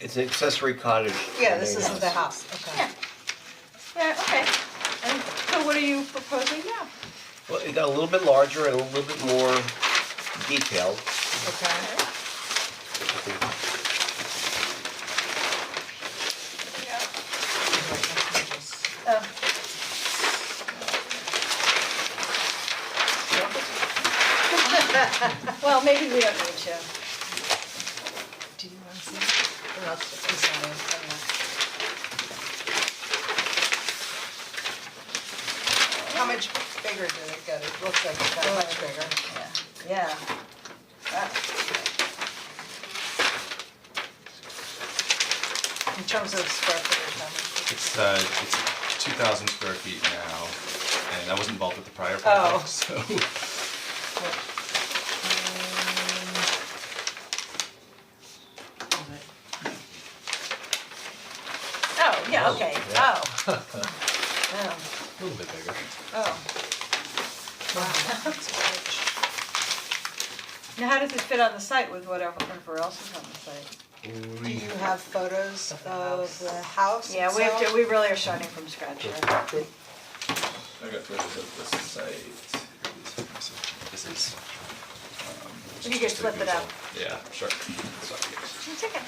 It's an accessory cottage. Yeah, this isn't the house, okay. Yeah. Yeah, okay. And so what are you proposing now? Well, it got a little bit larger and a little bit more detailed. Okay. Oh. Well, maybe we don't need to. Do you wanna see it? Or else it's not in, How much bigger did it get? It looks like it got much bigger. Yeah. Ah. In terms of square footage, how much? It's 2,000 square feet now, and I wasn't involved with the prior Oh. project, so. Oh, yeah, okay, oh. Oh, A little bit bigger. Oh. wow, that's rich. Now, how does it fit on the site with whatever else is on the site? Do you have photos of the house Yeah, itself? we really are starting from scratch here. I got photos of the site. This is. You can just a flip it up. visual. Yeah, sure. Sorry, guys. It's okay.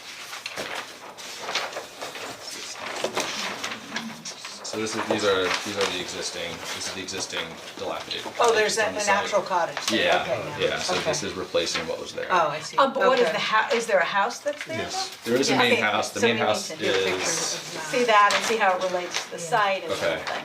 So these are the existing, this is the existing dilapidated cottage Oh, there's on an the site. actual cottage there, Yeah, okay, now. yeah, so Okay. this is replacing what was there. Oh, I see. But what is Okay. the is there a house that's there Yes, though? there is a Yeah. main Okay, house, the so main we need house to is. do pictures of that. See that and see how it relates to the Yeah. site and Okay. everything.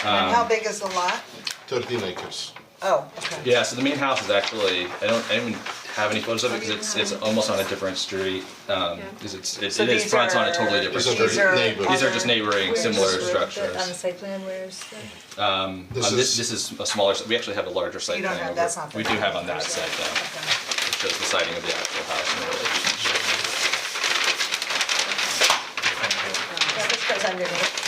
And how big is the lot? 13 acres. Oh, okay. Yeah, so the main house is actually, I don't even have any photos of it because it's almost on a different street, because it So is these fronts on a are- totally different These street. are These are neighbors. These are just neighboring, Where's similar this structures. On the site plan, where's the? This is a smaller, we actually have a larger site You plan don't have- over- that's not the we do have on that first site one. though. It shows the siting of the actual house and the relationship. Yeah, this goes underneath.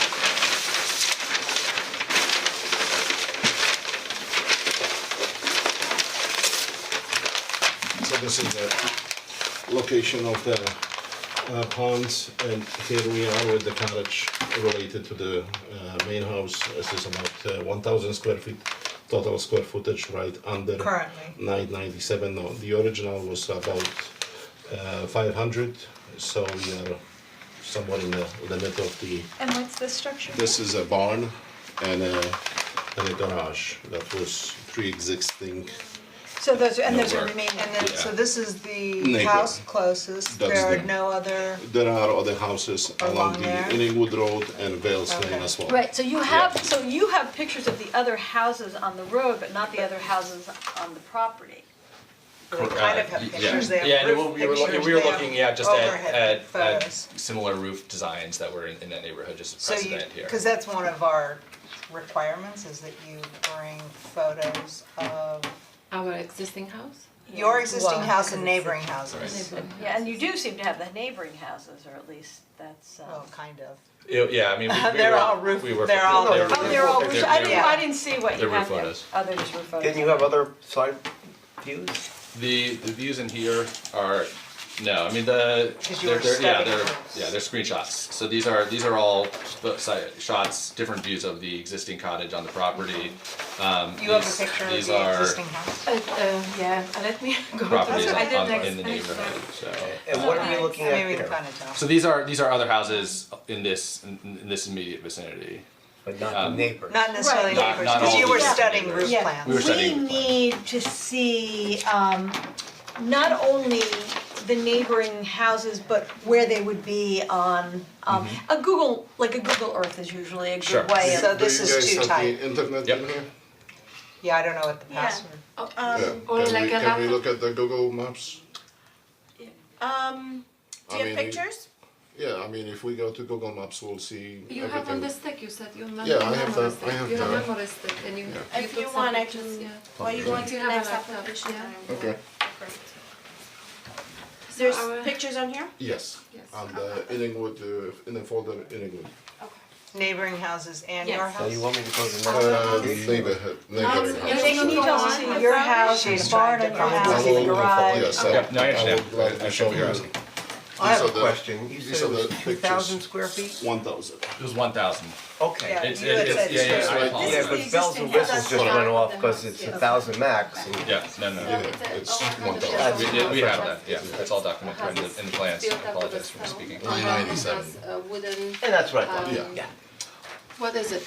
So this is the location of the ponds, and here we are with the cottage related to the main house. This is about 1,000 square feet, total square footage, right under Currently. 997. No, the original was about 500, so we are somewhat in the limit of the. And what's this structure? This is a barn and a garage that was pre-existing. So those, and there's a Nowhere. remaining. And then, so Yeah. this is the Neighbor. house closest, That's there are the- no other, There are other houses Along along there? the Inningwood Road and Vales Lane Okay. as well. Right, so you have pictures of the other houses on the road, but not the other houses on the property. they kind of have Yeah. pictures, they Yeah, have and roof we were pictures, we were they have looking, just overhead at photos. similar roof designs that were in that neighborhood, just So you, precedent here. cause that's one of our requirements, is that you bring photos of Our existing house? your existing Well, house and neighboring houses. Neighboring Yeah, and you do seem to have the neighboring houses, or at least that's, Well, kind of. Yeah, I mean, we They're were- all roof- we were- they're all- they were- Oh, they're all, they're- I they're- didn't, I didn't see what you They're had roof there. photos. Oh, they're just roof photos. Didn't you have other side views? The views in here are, no, I mean, the, 'Cause you were they're, studying roofs. they're screenshots. So these are all shots, different views of the existing cottage on the property. You have a picture of These the are existing house? Yeah, let me go. properties I did on, next. in the neighborhood, so. And what are we looking I mean, at we can there? kinda tell. So these are other houses in this immediate vicinity. But not the neighbors. Not necessarily Right. neighbors, Not because all you were the studying neighbors. roof Yeah. plans. We were studying the plan. need to see, not only the neighboring houses, but where they would be on, a Google Earth is usually a Sure. good way of. So this is too Do you guys tight. have the internet Yep. in here? Yeah, I don't know what the Yeah. password. Yeah. or Can like we, a can we laptop. look at the Google Maps? Do you I have mean, pictures? Yeah, I mean, if we go to Google Maps, we'll see You everything. have on the stick, you said your Yeah, I have memory that- stick. I have You have that. memory stick and you If took you some want, I pictures, can, yeah. while you're going to You the have a next laptop, application. yeah. Okay, There's our- pictures on here? yes, Yes. on the Inningwood, in the folder Inningwood. Neighboring houses and Yes. your So house? you want me to go to the next? Neighborhood, neighboring It's- house. it's- They need to also see your house, and the barn, and your trying to house, find- and the garage. Yes, Yeah, no, I I understand. would like to I show what you're you. asking. I have a These are the- question, you these said are it was the 2,000 pictures. square feet? 1,000. It was 1,000. Okay. Yeah, It's, you had said yeah, yeah, I right. apologize. Yeah, the but bells and existing whistles house. just Yeah. went off because it's Yeah. 1,000 max and Yeah, no, no. Yeah, it's 1,000. We have that, yeah, it's all documented in the plans, I Built up to the apologize for stone. misspeaking. 997. It has a wooden, and that's what I thought, Yeah. yeah. what is it?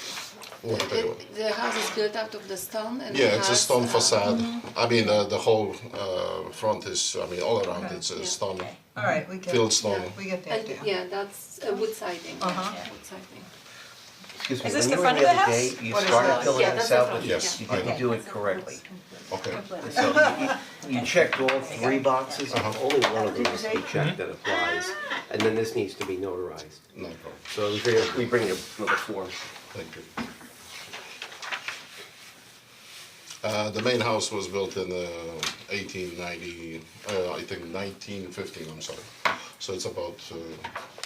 What they were. The house is built out of the stone and it Yeah, it's a has, stone facade. I mean, the whole front is, I mean, all around it's a Yeah. stone, Alright, we get, filled stone. we get the And idea. yeah, that's wood siding, Uh-huh. wood siding. Excuse me, Is this when the you were front in of the the other house? day, you What is started that? filling Yeah, this that's the out, front, but Yes, you I didn't know. do it correctly. Okay. So you checked all three boxes, only one of them needs to be checked that applies, and then this needs to be notarized. No problem. So we figure we bring you another form. Thank you. The main house was built in 1890, I think 1915, I'm sorry. So it's about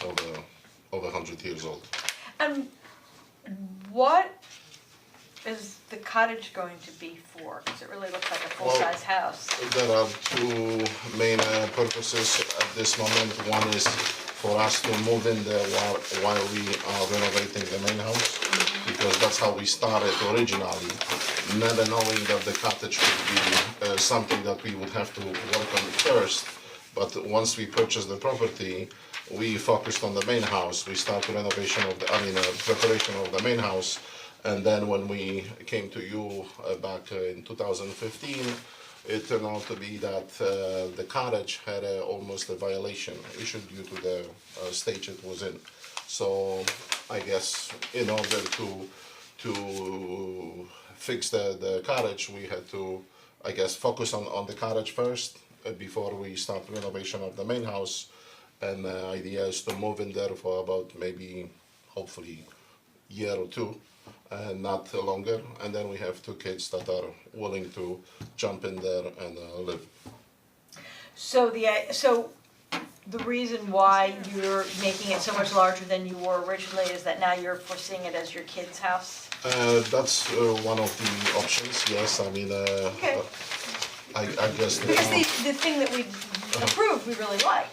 over 100 years old. And what is the cottage going to be for? Cause it really looks like a full-size house. There are two main purposes at this moment. One is for us to move in there while we are renovating the main house, because that's how we started originally, never knowing that the cottage would be something that we would have to work on first. But once we purchased the property, we focused on the main house. We started renovation of preparation of the main house. And then when we came to you back in 2015, it turned out to be that the cottage had almost a violation issued due to the stage it was in. So I guess in order to fix the cottage, we had to, I guess, focus on the cottage first before we start renovation of the main house. And the idea is to move in there for about maybe, hopefully, year or two, and not longer. And then we have two kids that are willing to jump in there and live. So the reason why you're making it so much larger than you were originally is that now you're foreseeing it as your kid's house? That's one of the options, yes, I mean, Okay. I guess. Because the thing that we approved, we really liked.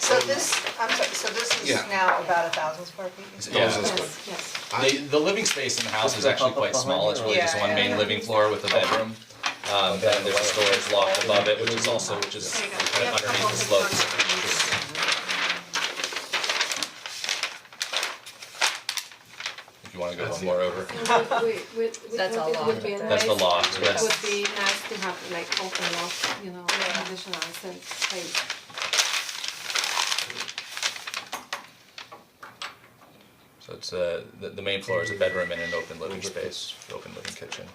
So this, I'm sorry, so this is Yeah. now about 1,000 square feet? Yeah. Those is Yes, yes. The living space in the house is actually quite small, it's really just Yeah, one yeah. main living floor with a bedroom. Then there's a storage loft above it, which is kind of underneath the slopes. If you wanna go one more over, We That's thought a it would be lot. nice. that's the loft, It yes. would be nice to have like open loft, you know, additional space. So it's the main floor is a bedroom and an open living space, open living kitchen.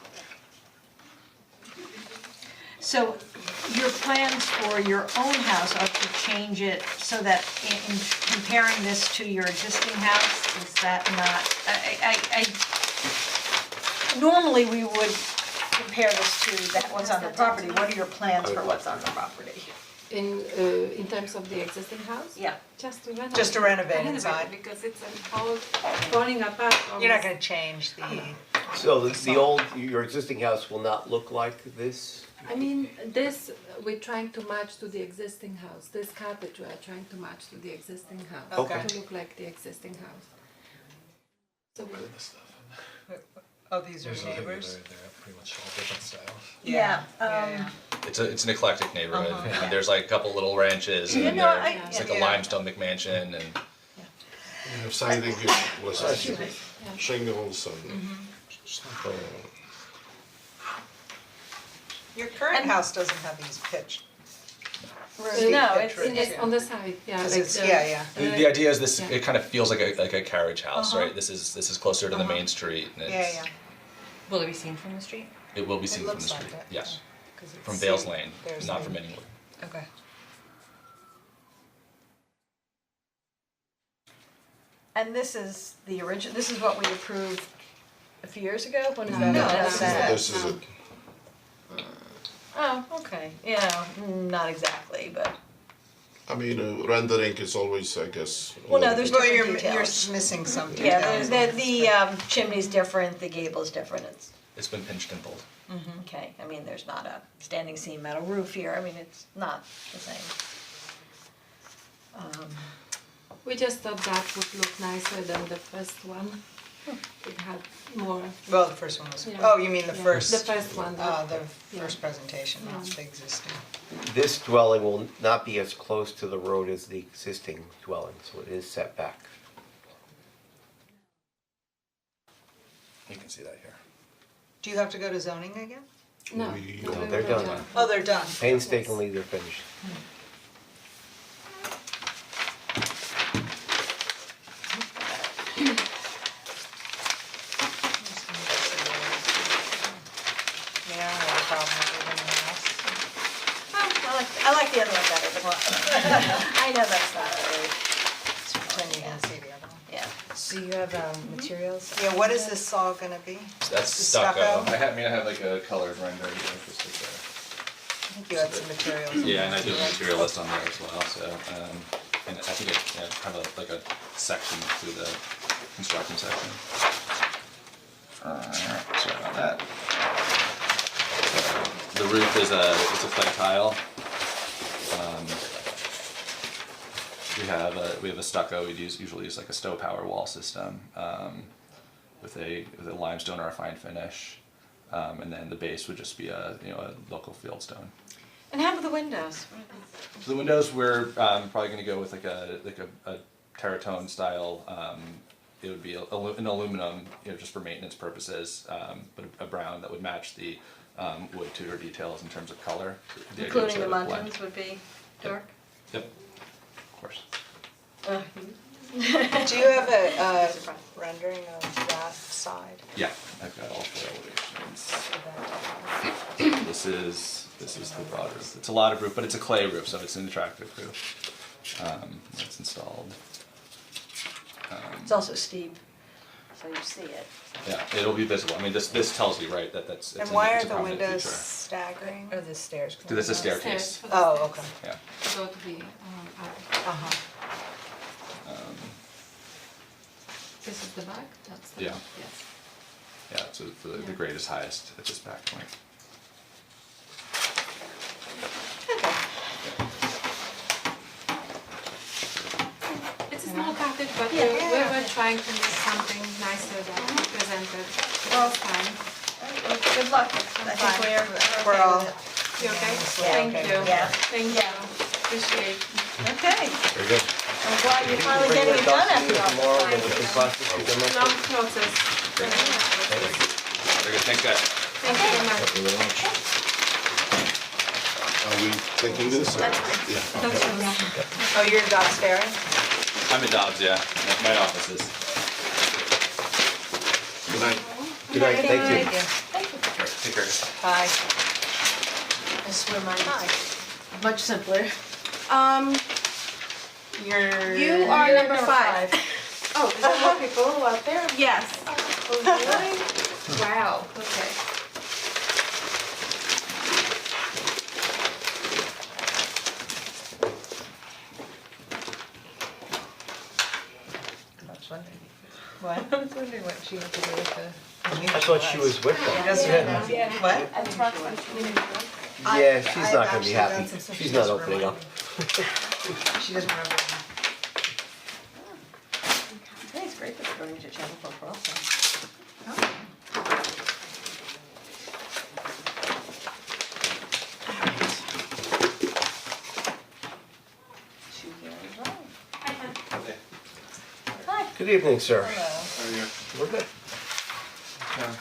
So your plans for your own house are to change it so that in comparing this to your existing house, is that not, normally we would compare this to what's on the property. What are your plans for what's on the property? In terms of the existing house? Yeah. Just to renovate. Just to renovate inside. Because it's all falling apart. You're not gonna change the, So the old, your existing house will not look like this? I mean, this, we're trying to match to the existing house, this cottage we are trying to match to the existing house. Okay. To look like the existing house. So we, oh, these are neighbors? They're pretty much all different styles. Yeah, Yeah. It's an eclectic neighborhood, I mean, there's like a couple little ranches and no, I- it's like a yeah. limestone McMansion and We have siding with shingles and stuff. Your current house doesn't have these pitched. no, it's on the side, yeah, Cause like it's, the- yeah, yeah, the idea is this, Yeah. it kind of feels like a carriage house, right? This is closer to the main street and yeah, it's, yeah. Will it be seen from the street? it will be seen from the looks like street, it, yes. 'Cause it's From Bales seen- Lane, there's not the- from Inningwood. Okay. and this is the original, this is what we approved a few years ago, when is that? No, That's that's that. This is it. Oh, okay, yeah, not exactly, but, I mean, rendering is always, I guess. well, no, there's Well, different you're details. missing some Yeah, details. the chimney's different, the gable's different, It's been pinched and pulled. okay, I mean, there's not a standing seam metal roof here, I mean, it's not the same. We just thought that would look nicer than the first one. It had more, Well, the first one was, Yeah. oh, you mean the Yeah, first? the first one, The yeah. first presentation, not Yeah. the existing. This dwelling will not be as close to the road as the existing dwelling, so it is set back. You can see that here. Do you have to go to zoning again? no. We- No, they're done. Oh, they're done. Painstakingly, they're finished. Yeah, I have a problem with living in a house. I like the other one better, the one. I know that's not right, Then you can see the other one. yeah. So you have materials? Yeah, what is this all gonna be? That's The stucco. stucco? I have like a colored render here, just like I think you had some materials. in yeah, and I there. do a material list on there as well, so, and I think have like a section through the construction section. Sorry about that. The roof is it's a clay tile. We have a stucco, usually use like a Stowe Power wall system, with a limestone or a fine finish. And then the base would just be a local fieldstone. And how about the windows? So the windows, we're probably going to go with like a Terratone style. It would be an aluminum, just for maintenance purposes, but a brown that would match the wood Tudor details in terms of color. The idea was Including that the it would blend. munchins would be dark? Yep, of course. Do you have a rendering of that side? Yeah, I've got all four elevations. This is the broad roof. It's a lot of roof, but it's a clay roof, so it's an attractive roof. It's installed. It's also steep, so you see it. Yeah, it'll be visible. I mean, this tells you, right, that that's. And it's why it's are a the prominent windows feature. staggering? Or the stairs? So this is a Stairs staircase. for the Oh, okay. stairs Yeah. to go to the attic. Uh-huh. This is the back, that's the, Yeah. yes. Yeah, so the grade is highest at this back point. It's a small cottage, but we were trying to make something nicer that we presented last time. Good luck, I think We're all, You okay? Yeah, Thank okay. you. Yeah. Thank you. Appreciate it. Okay, Very good. I'm glad you're finally Bring getting that it done document after all. tomorrow, then we can process it, then we'll- Long process. Very good, thanks guys. Thank you very much. Are we taking this? Yeah. oh, you're in Dobbs Ferry? I'm at Dobbs, yeah. My office is. Good night. Good night, thank you. Alright, take care. Hi. I swear mine is much simpler. You're. You are number 5. Oh, is there more people out there? Yes. Oh, really? Wow, okay. What? I was wondering what she had to do with the. I thought she was with them. What? Yeah, she's I've not gonna be actually happy. done some stuff She's she not doesn't opening up. She doesn't remember. I think it's great that we're going to Chapel Hill also. Hi. Good evening, sir. Hello. How are you? We're good. Yeah,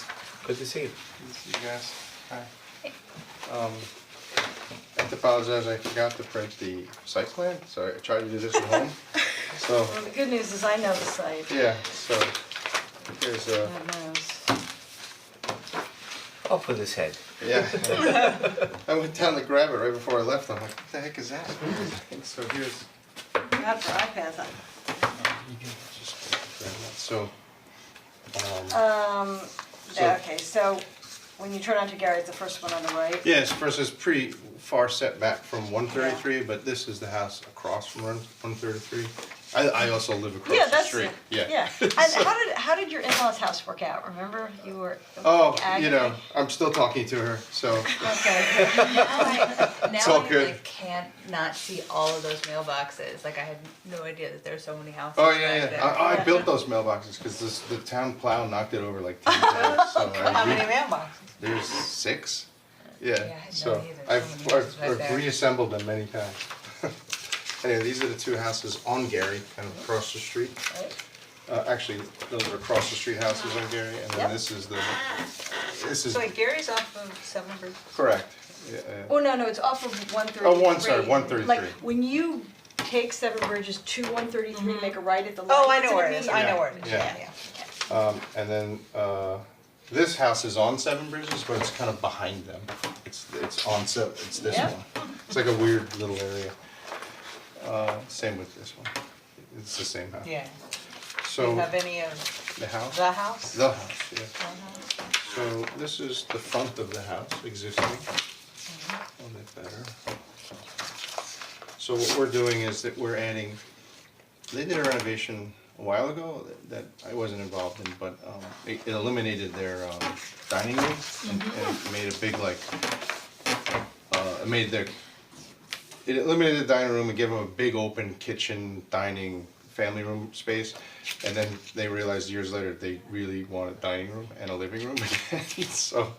Good to see you. good to see you guys. Hi. I have to apologize, I forgot to print the site plan, so I tried to do this at home. So, Well, the good news is I know the site. yeah, so here's God knows. Off with his head. yeah. I went down to grab it right before I left, I'm like, what the heck is that? So here's, Not for iPads. just grab that, so, Yeah, okay, so when you turn onto Gary, it's the first one on the right. yes, first it's pretty far set back from 133, but this is the house across from 133. I also live across Yeah, the that's street, it. yeah. And how did your in-laws house work out? Remember, you were Oh, ag- you know, I'm still talking to her, so, Okay. It's all Now I good. like can't not see all of those mailboxes, like I had no idea that there were so many houses oh, back yeah, there. I built those mailboxes, cause the town plow knocked it over like 10 times, so How many I mailboxes? there's 6, Yeah, I yeah, had no so idea there's so many houses right I've there. reassembled them many times. Anyway, these are the two houses on Gary, kind of across the street. Actually, those are across the street houses on Gary, and then Yep. this is, So wait, Gary's off of Seven Bridges? correct, yeah, Oh, no, no, it's off of 133. Oh, 133. Like, when you take Seven Bridges to 133, make a right at the light. Oh, I know where it is, I know where it is, Yeah. yeah. and then, this house is on Seven Bridges, but it's kind of behind them. It's on Seven, it's this Yeah. one. It's like a weird little area. Same with this one. It's the same house. Yeah. Do So, you have any of the house? the house? The house, yeah. So this is the front of the house, existing. A little bit better. So what we're doing is that we're adding, they did a renovation a while ago that I wasn't involved in, but it eliminated their dining room and made a big like, it eliminated the dining room and gave them a big open kitchen, dining, family room space. And then they realized years later they really wanted dining room and a living room again, so.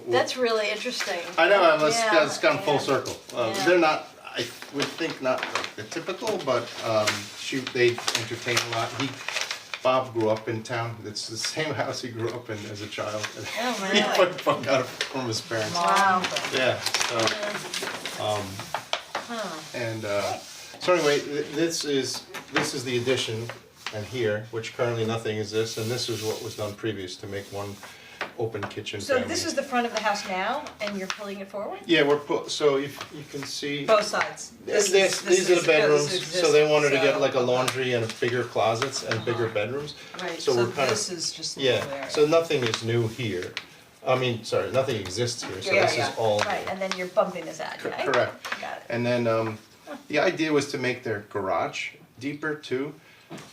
That's really interesting. I know, Yeah, it's gone full yeah. circle. Yeah. They're not, I would think not like the typical, but they entertain a lot. Bob grew up in town, it's the same house he grew up in as a child. Oh, He really? got it from his parents. Wow. Yeah, so, and, so anyway, this is the addition and here, which currently nothing exists, and this is what was done previous to make one open kitchen So family. this is the front of the house now, and you're pulling it forward? Yeah, so if you can see. Both sides. These This are the is- bedrooms, this so they wanted to existing, get like a so- laundry and bigger closets and bigger bedrooms. Right, So so we're kind this of, is just a little yeah, area. so nothing is new here. I mean, sorry, nothing exists here, so Yeah, this is yeah. all. Right, and then you're bumping this out, Co- okay? correct. Got it. And then, the idea was to make their garage deeper too,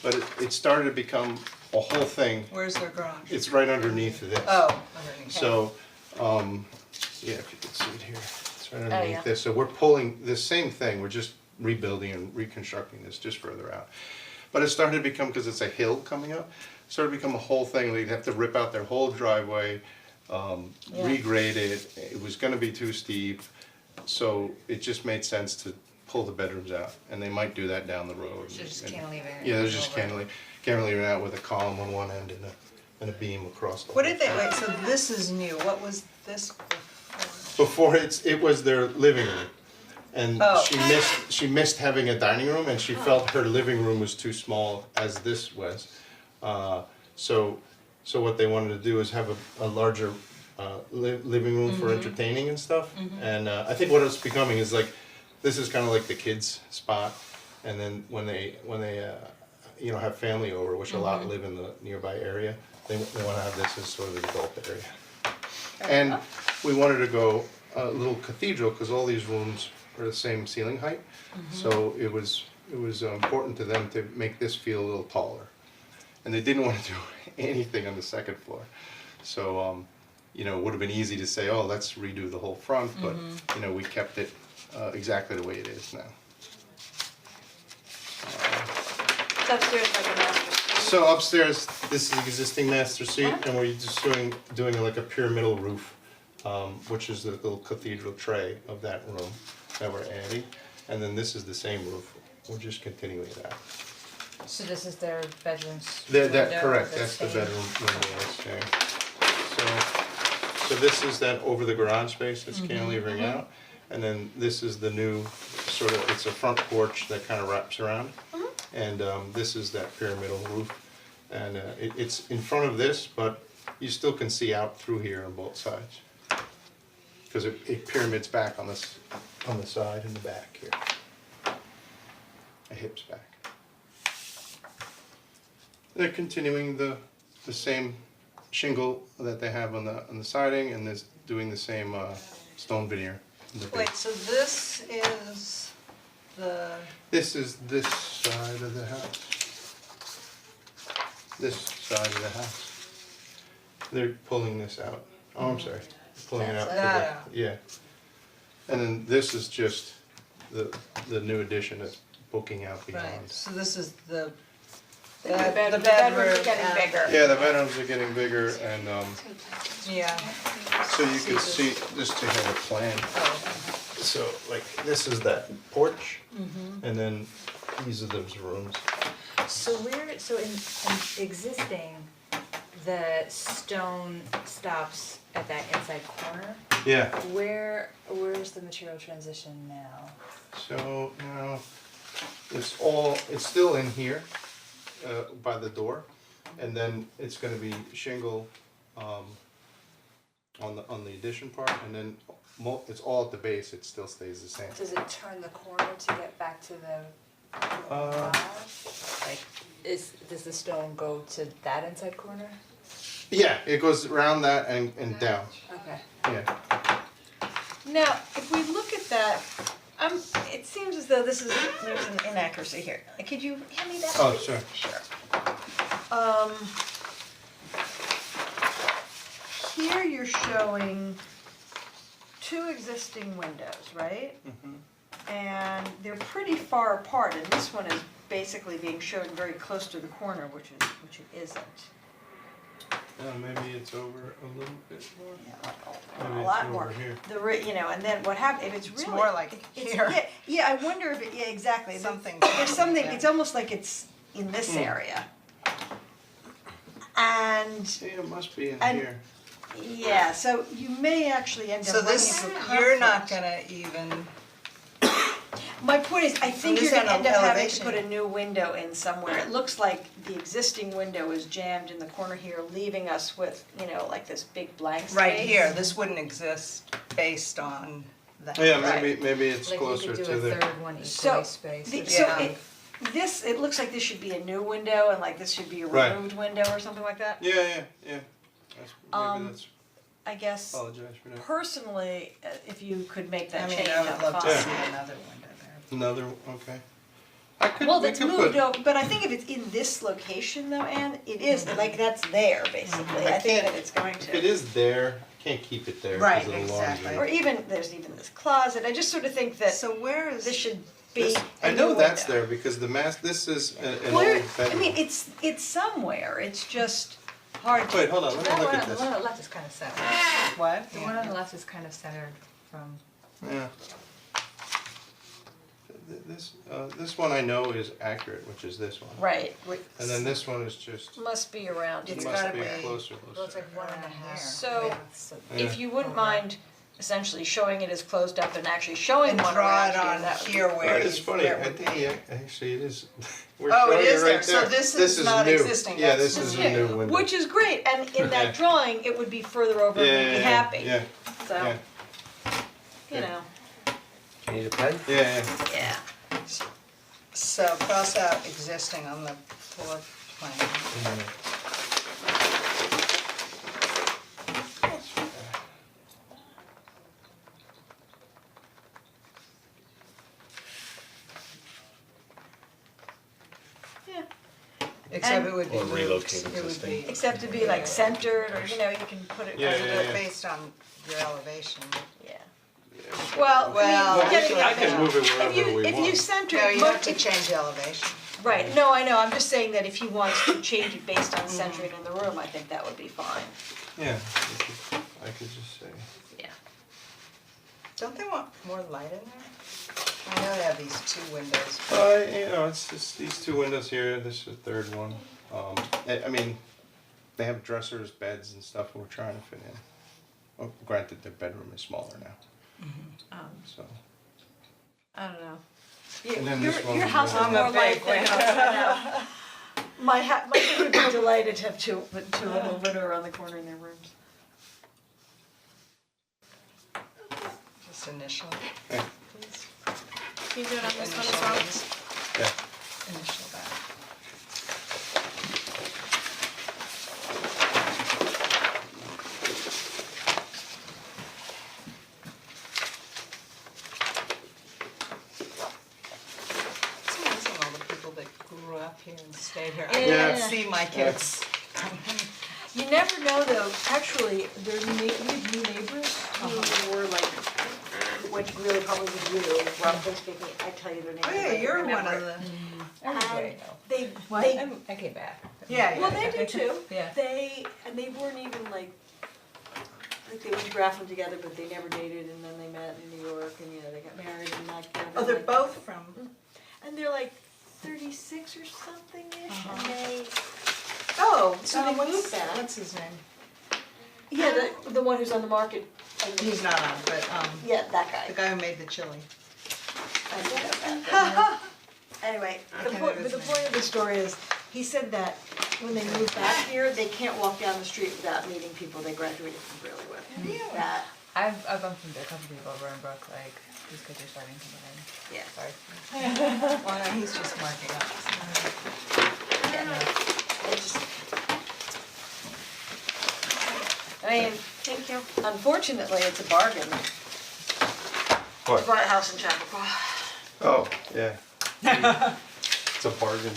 but it started to become a whole thing. Where's their garage? It's right underneath this. Oh, underneath. So, yeah, if you can see it here, it's right yeah. underneath this, so we're pulling the same thing, we're just rebuilding and reconstructing this just further out. But it started to become, cause it's a hill coming up, it started to become a whole thing, they'd have to rip out their whole driveway, regrade it, it was gonna be too steep. So it just made sense to pull the bedrooms out, and they might do that down the road. So just And- cantilever it Yeah, there's just over. cantilever out with a column on one end and a beam across the. What whole did they, thing. wait, so this is new, what was this before? Before it was their living room. And Oh. she missed having a dining room and she felt her living room was too small as this was. So what they wanted to do is have a larger living room for entertaining and stuff. And I think what it's becoming is like, this is kind of like the kids' spot. And then when they have family over, which a lot live in the nearby area, they wanna have this as sort of the adult area. And we wanted to go a little cathedral, cause all these rooms are the same ceiling height. So it was important to them to make this feel a little taller. And they didn't wanna do anything on the second floor. So, it would have been easy to say, oh, let's redo the whole front, but, we kept it exactly the way it is now. It's upstairs like a master suite. So upstairs, this is the existing master suite, and we're just doing like a pyramidal roof, which is the little cathedral tray of that room that we're adding. And then this is the same roof, we're just continuing that. So this is their bedrooms. Correct, that's the bedroom window, okay. So this is then over the garage space that's cantilevering out, and then this is the new sort of, it's a front porch that kind of wraps around. And this is that pyramidal roof, and it's in front of this, but you still can see out through here on both sides. Cause it pyramids back on the side and the back here. It hips back. They're continuing the same shingle that they have on the siding, and they're doing the same stone veneer in the Wait, base. so this is the, This is this side of the house. This side of the house. They're pulling this out. Oh, I'm sorry. Pulling it out. to That. the- Yeah. And then this is just the new addition that's poking out right, behind. so this is the The bedroom, the the bedroom's bedroom getting and- bigger. Yeah, the bedrooms are getting bigger and yeah, so you can see, just to have a plan. oh, So like this is that porch and then these are those rooms. so in existing, the stone stops at that inside corner, Yeah. where's the material transition now? So now it's still in here by the door, and then it's gonna be shingle on the addition part, and then it's all at the base. It still stays the same. Does it turn the corner to get back to the garage? Like, does the stone go to that inside corner? Yeah, it goes around that and down. Okay. Yeah. Now, if we look at that, it seems as though there's an inaccuracy here. Could you hand me that, Oh, please? sure. Sure. Here you're showing two existing windows, right? And they're pretty far apart, and this one is basically being shown very close to the corner, which it isn't. Maybe it's over a little bit more. A Maybe lot it's more. over here. You know, and then what happens, if it's really. more like it's- here. Yeah, I wonder if yeah, exactly. Something There's something, there. it's almost like it's in this area. And, Yeah, it must be in And- here. yeah, so you may actually end up So running this, into you're not conflict. gonna even, My point is, I think this you're gonna on end up having to elevation. put a new window in somewhere. It looks like the existing window is jammed in the corner here, leaving us with, you know, like this big blank space. right here, this wouldn't exist based on that. Yeah, Right. maybe it's closer to Like you could do the. a third one So, equally spaced. the, or so something. it looks like this should be a new window and like this should be a Right. removed window or something like that. Yeah. That's, maybe that's. I guess Apologize for that. personally, if you could make I that mean, change, I would I'm love to fine. see another window there. Another, okay. I could, Well, we that's could moved put, over, but I think if it's in this location though, Anne, it is, like, that's there, basically, I think can't- that it's going if to. it is there, can't keep it there Right, because of the laundry. exactly. Or even, there's even this closet, I just sort of think that So where is? this should be This- a I know new that's window. there because this is an Well, old bedroom. I mean, it's somewhere, it's just hard to. Wait, hold on, let That me look one, at the this. one on the left is kind of centered. What? The one on the left is kind of centered from. Yeah. This one I know is accurate, which is this one. Right, And then this one is just, must be around here. It's must gotta be be- closer. Looks like one and a half. So, Yeah, so- if you wouldn't mind essentially showing it as closed up and actually showing And one draw around it here, on that would be here where It's funny, where it I would think, be. yeah, actually it is, we're Oh, it showing is it there. right So there. this is not new. existing. Yeah, That's this is Yeah, a new window. which is great, and in Yeah. that drawing, it would be further over and we'd be happy, Yeah, so, yeah, you know, Do you need a pen? yeah. yeah. So cross out existing on the floor plan. Except And- it would be Or moved, relocate it would existing. be. Except to be like centered, or you know, you can put it, Yeah, But based on your elevation. yeah. Well, Well, I mean, getting I it can down. move it If wherever you, we if you want. center, No, you but have to if- change the elevation. right, no, I know, I'm just saying that if he wants to change it based on centering in the room, I think that would be fine, Yeah, I could just say. yeah. Don't they want more light in there? I know they have these two windows. You know, it's just these two windows here, this is the third one. I mean, they have dressers, beds and stuff we're trying to fit in. Well, granted, their bedroom is smaller now, so. I don't know. And then this one Your is house is really- more I'm a big like than ours, I know. My kid would be delighted to have two little window around the corner in their rooms. Just initial. Yeah, Can you do it on this one as Initial well? these, yeah. initial that. Yeah. see my kids. You never know though, actually, we have new neighbors who were like, went really probably with you, roughly speaking, I tell you their name. Oh yeah, you're one of the, Everybody They, knows. they, I came back. yeah, well, yeah. they do too. Yeah. They weren't even like they went to Grafton together, but they never dated, and then they met in New York, and they got married, and like Oh, they're both from, and they're like 36 or something-ish, and they, oh, So they what's, moved back. what's his name? yeah, the one who's on the market. He's not on, but, Yeah, that the guy. guy who made the chili. Anyway, I the can't point, remember but the his point of the story is, he said that when they moved back here, they can't walk down the street without meeting people they graduated from Burley with. That, I've bumped into a couple people over in Brook, like, these kids are starting to come in. yeah. Sorry. Well, no, he's just marking up. It just. I mean, thank you. Unfortunately, it's a bargain. What? Buy a house in Chappaqua. Oh, yeah. It's a bargain.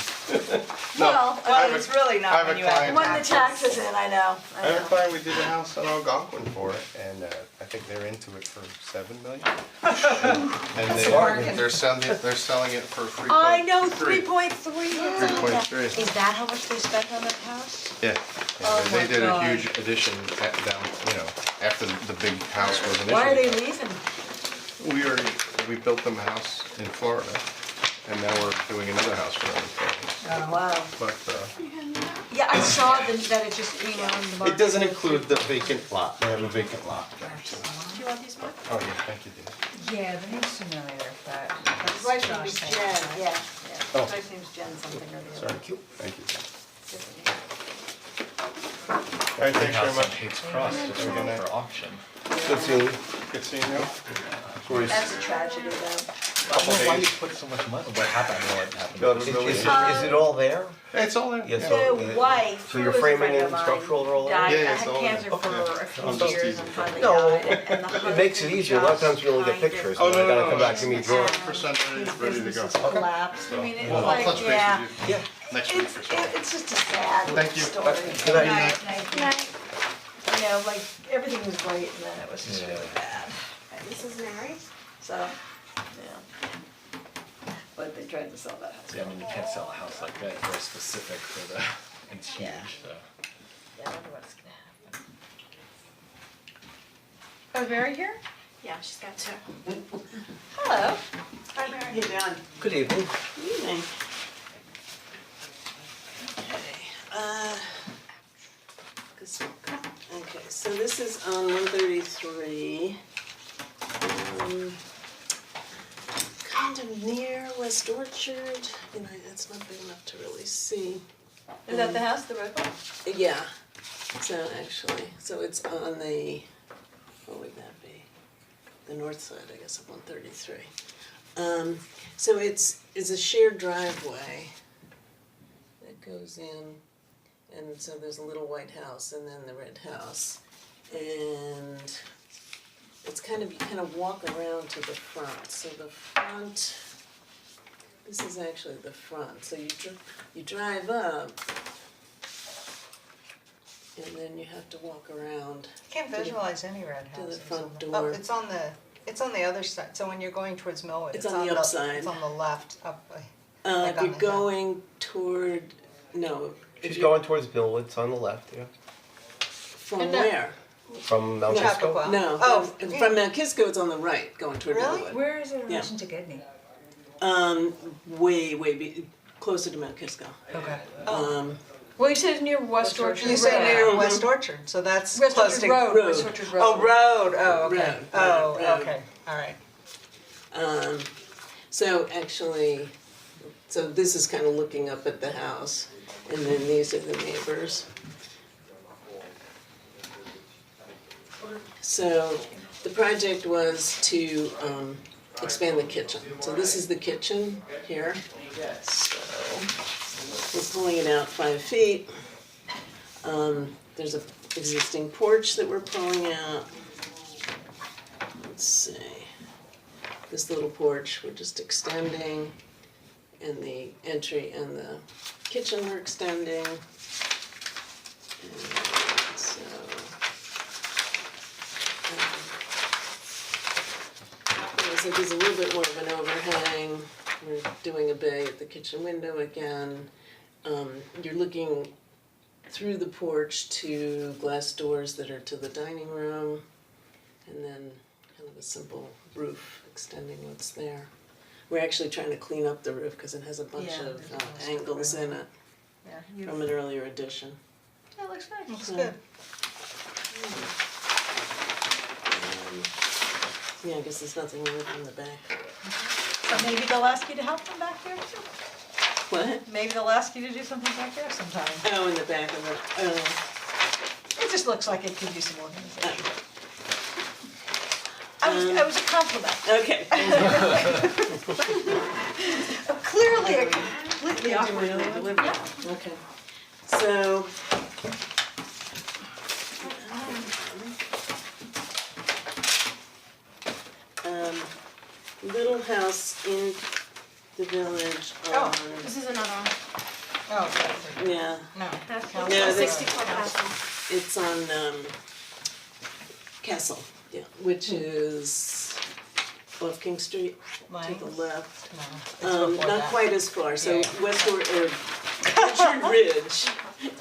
Well, I have Well, a- it's really I not have when a you have client- when the taxes in, I know, I have a client, we did a house on Algonquin for it, and I think they're into it for 7 million. And they're selling it for 3.3. I know, 3.3. 3.3. Is that how much they spent on that house? Yeah, Oh they my did a God. huge addition down, after the big house was initially. Why are they built. leaving? We built them a house in Florida, and now we're doing another house for them in Florida. Oh, wow. But Yeah, I saw that it just came out on the market. it doesn't include the vacant lot, they have a vacant lot. Do you want these, Mark? Oh, yeah, thank you, Dave. Yeah, the name's familiar, but. His wife's name is Josh Jen, saying. yeah, yeah. Oh. His wife's name's Jen something or the other. Sorry, thank you. Different name. All right, thanks very much. Kate's Cross just Have a good went night. for auction. Good seeing you. Good seeing you. That's a tragedy though. I don't know why you put so much money, what happened, what happened? Go to Is Billy. is it all there? It's all there. Yes, Yeah. so- The wife, So who you're was a framing friend it of in mine, structural and all that? died, Yeah, I yeah, had it's all cancer there. for Okay. a I'm few just years teasing. and finally No, died, and the it makes it husband easier. A lot of times just we only get kind of- pictures, Oh, and no, I gotta no, come no. back to me drawer. 100% ready to His go. business just collapsed, I mean, it was I'll like, touch base yeah, with you Yeah. next week it's, or so. it's just a sad Thank you. story. Good night. Night. You know, like, everything was great, and then it was just Yeah. really bad. This is Mary. So, yeah. But they tried to sell that house. Yeah, I mean, you can't sell a house like that, very specific for the, it's huge, Yeah. so. Yeah, I wonder what's gonna happen. Oh, Mary here? Yeah, she's got two. Hello. Hi, Mary. Hey, John. Good evening. Evening. Okay, so this is on 133. Kind of near West Orchard, it's not big enough to really see. Is that the house, the red one? Yeah, so actually, so it's on the, what would that be? The north side, I guess, of 133. So it's a shared driveway that goes in, and so there's a little white house and then the red house. And it's kind of, you kind of walk around to the front, so the front, this is actually the front, so you drive up, and then you have to walk around. Can't visualize any red To the houses. front on the- door. Oh, it's on the other side, so when you're going towards Millwood, It's it's on on the the, upside. it's on the left, up, like If on you're the hill. going toward, no, if She's you're, going towards Billwood, it's on the left, yeah, from And where? from Mount No. Kisco. Chappaqua. No, Oh, from Mount Kisco, it's on the right, going toward Really? Millwood. Where is it in relation to Gidney? Way closer to Mount Kisco. Okay. Well, you said it's near West Orchard Road. You say near West Orchard, so that's West close Orchard to. Road, Road. West Orchard Road. Oh, road, oh, okay, Road, oh, road. okay, alright. So actually, so this is kind of looking up at the house, and then these are the neighbors. So the project was to expand the kitchen. So this is the kitchen here. So we're pulling it out 5 feet. There's a existing porch that we're pulling out. Let's see. This little porch, we're just extending, and the entry and the kitchen we're extending. And so, so there's a little bit more of an overhang. We're doing a bay at the kitchen window again. You're looking through the porch to glass doors that are to the dining room, and then kind of a simple roof extending what's there. We're actually trying to clean up the roof because it has a bunch Yeah, of there's a bunch of angles in it Yeah, from an earlier addition. that looks nice. Looks good. Yeah, I guess there's nothing new from the back. So maybe they'll ask you to help them back there too? What? Maybe they'll ask you to do something back there sometime. Oh, in the back of it, It just looks like it could use some organization. Oh. I was a compliment. Okay. Clearly a completely awkward one. Yeah. Okay. So. Little house in the village on. This is another one. Oh, Bedford. Yeah, No. That's No, that's- 64 Castle. it's on Castle, yeah, which is off King Street to the Langs? left. No, it's before Not that. quite as far, so Yeah. West Orchard Ridge is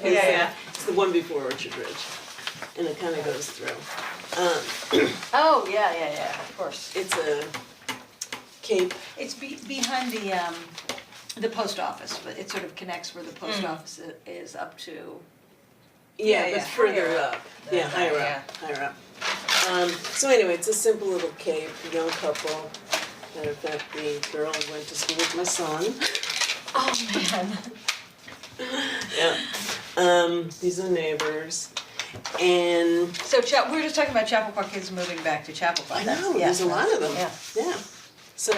Yeah. it's the one before Orchard Ridge, and it kind of goes through. Oh, yeah, of course. It's a cape. It's behind the post office, but it sort of connects where the post office is up to. Yeah, Yeah, but yeah. further Higher up, yeah, higher up. So anyway, it's a simple little cape, young couple. Matter of fact, the girl went to school with my son. Oh, man. Yeah. These are neighbors. And So we were just talking about Chapel Park kids moving back to Chapel Park. I That's- know, yeah, there's a lot of them. Yeah. Yeah. So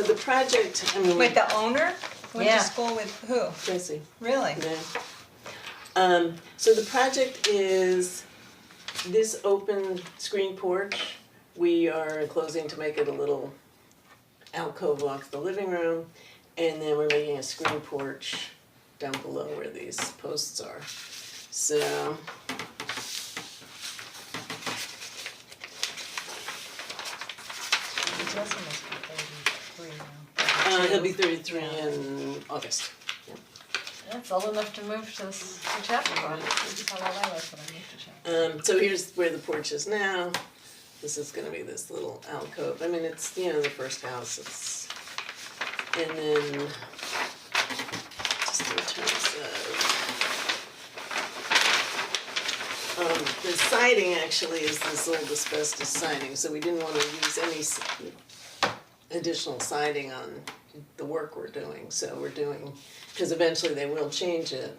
the project, I mean, Wait, the owner went Yeah. to school with who? Jesse. Really? Yeah. So the project is this open screen porch. We are enclosing to make it a little alcove off the living room, and then we're making a screen porch down below where these posts are. So. Jesse must be 33 now. He'll be 33 in August. That's old enough to move to Chapel Park. This is how old I was when I moved to Chapel. So here's where the porch is now. This is gonna be this little alcove. I mean, it's, you know, the first house, it's, and then just in terms of, the siding actually is this old asbestos siding, so we didn't wanna use any additional siding on the work we're doing, so we're doing, cause eventually they will change it.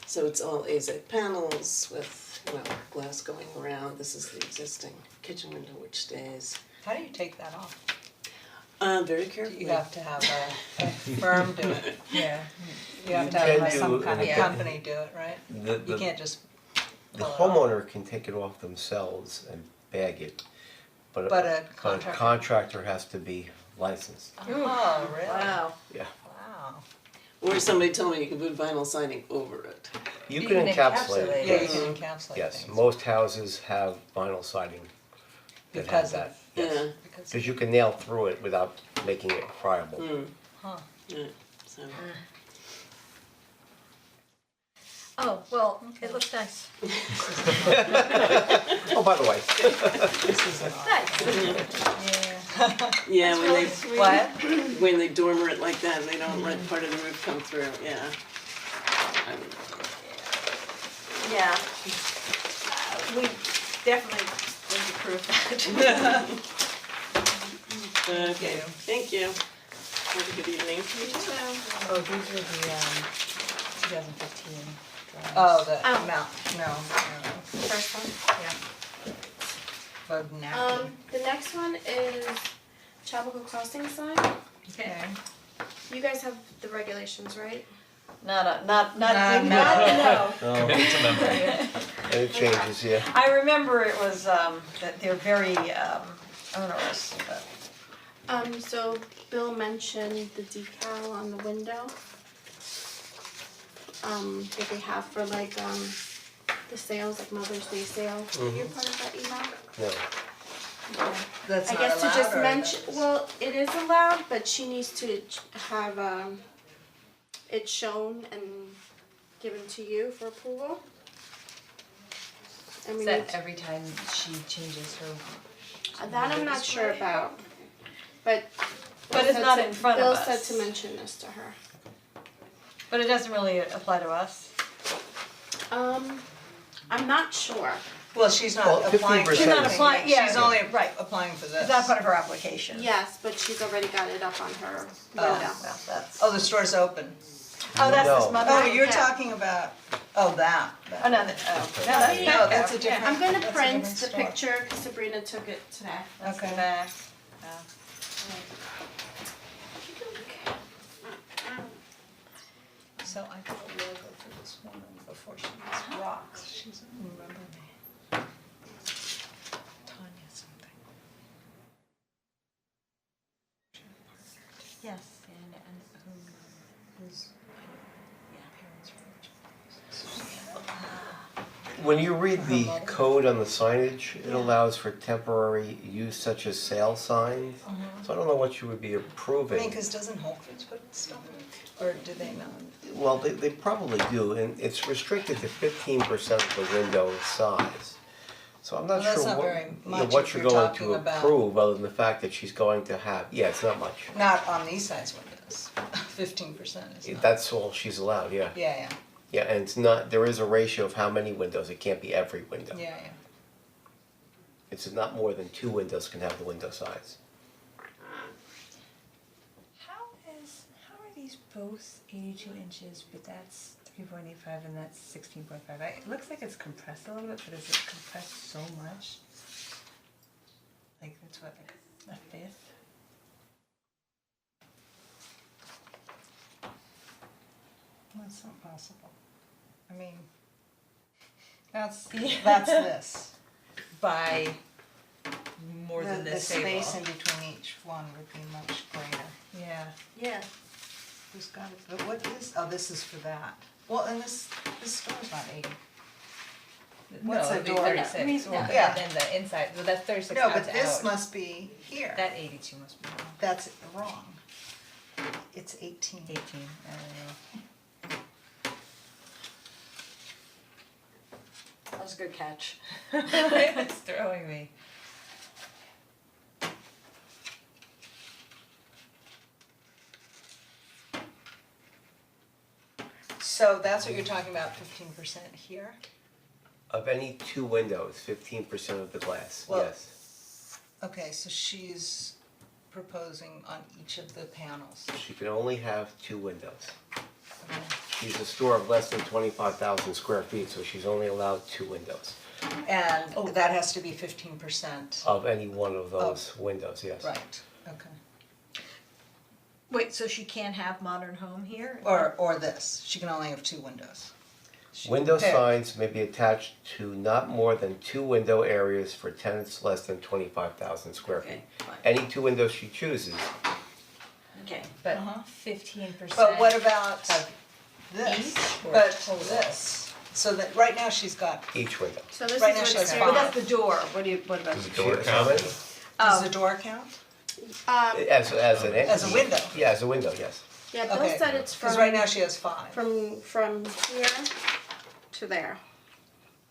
So it's all AZEK panels with, you know, glass going around. This is the existing kitchen window which stays. How do you take that off? Very carefully. You have to have a firm do it. Yeah. You have to You have can some do kind of it. company do it, right? You The can't just the pull it off. homeowner can take it off themselves and bag it, but But a a contractor- contractor has to be licensed, Oh, really? Wow. yeah. Wow. Or somebody told me you can put vinyl siding over it. You You can can encapsulate Yeah, it, you yes, can encapsulate yes, things. most houses have vinyl siding that Because has of- that, yes. Yeah. Because, Cause you can nail through it without making it friable. huh. Yeah, so. Oh, well, it looks nice. Oh, by the way, This is an odd. Nice. Yeah. Yeah, when really they, sweet. What? when they dormer it like that, and they don't let part of the roof come through, yeah. Yeah. We definitely would approve that. Okay, thank you. Have a good evening. Oh, these are the 2015 drawings. Oh, the Oh. mount, no, The first one? yeah. Bowden napkin. The next one is Chapel Crossing sign. Okay. You guys have the regulations, right? Not No. no. Committed to memory. and it changes, yeah. I remember it was, that they're very, onerous, but. So Bill mentioned the decal on the window. that they have for like, the sales, like Mother's Day sale. You're part of that email? No. That's I not guess to allowed, just or mention, that's- well, it is allowed, but she needs to have, it shown and given to you for approval. And we Is need that every time she changes her? that I'm not sure about, but. But it's not in front of Bill us. said to mention this to her. But it doesn't really apply to us. I'm not sure. Well, she's Well, not applying for 15% She's not anything. applying- yeah, She's only right. applying for this. Is that part of her application? Yes, but she's already got it up on her window. Well, that's. Oh, the store's open. Oh, that's No. this mother. Oh, you're Yeah. talking about, oh, that. Oh, no, no, That's a different. I'm gonna that's a print different the store. picture, 'cause Sabrina took it today. That's the Okay. back. So I got a logo for this woman before she was rocks, she doesn't remember me. Tanya something. Yes. And whose parents were. When you read the code on the signage, it allows for temporary use such as sale signs. So I don't know what you would be I mean, approving. cause doesn't Whole Foods put stuff in, or do they not? Well, they probably do, and it's restricted to 15% of the window size. So I'm not Well, that's sure not what, very you know, much what if you're you're going talking to about- approve, other than the fact that she's going to have, yeah, it's not much. Not on these size windows, 15% is not. That's all she's allowed, yeah. Yeah, Yeah, and it's not, there is a ratio of how many windows, it can't be every window. yeah. It's not more than 2 windows can have the window size. How are these both 82 inches, but that's 3.85 and that's 16.5? It looks like it's compressed a little bit, but is it compressed so much? Like that's what, like a fifth? That's not possible. I mean, that's this. By more than The this table. space in between each one would be much greater. Yeah. Yeah. Who's got it, but what is, oh, this is for that. Well, and this store's not 80. What's No, the it'd be door? 36. No. Well, Yeah. And then the inside, well, that's 36 No, out but to this out. must be here. That 82 must be wrong. That's wrong. It's 18. 18, I don't know. That was a good catch. It's throwing me. So that's what you're talking about, 15% here? Of any 2 windows, 15% of the glass, Well- yes. Okay, so she's proposing on each of the panels. She can only have 2 windows. She's a store of less than 25,000 square feet, so she's only allowed 2 windows And that has to be 15%. of any one of those windows, yes. Right, okay. Wait, so she can't have modern home here? Or this, she can only have 2 windows. She Window can pick. signs may be attached to not more than 2 window areas for tenants less than 25,000 square feet. Okay, fine. Any 2 windows she chooses, Okay. But Uh-huh. 15%. But what about of this? each or But total? this, so that right now she's got, each window. So this Right is now what she it's has But five. that's the door, what about? Does the door count? does the door count? As an entity. As a window. Yeah, as a window, yes. Yeah, Bill Okay, said it's cause right now she has 5. from here to there,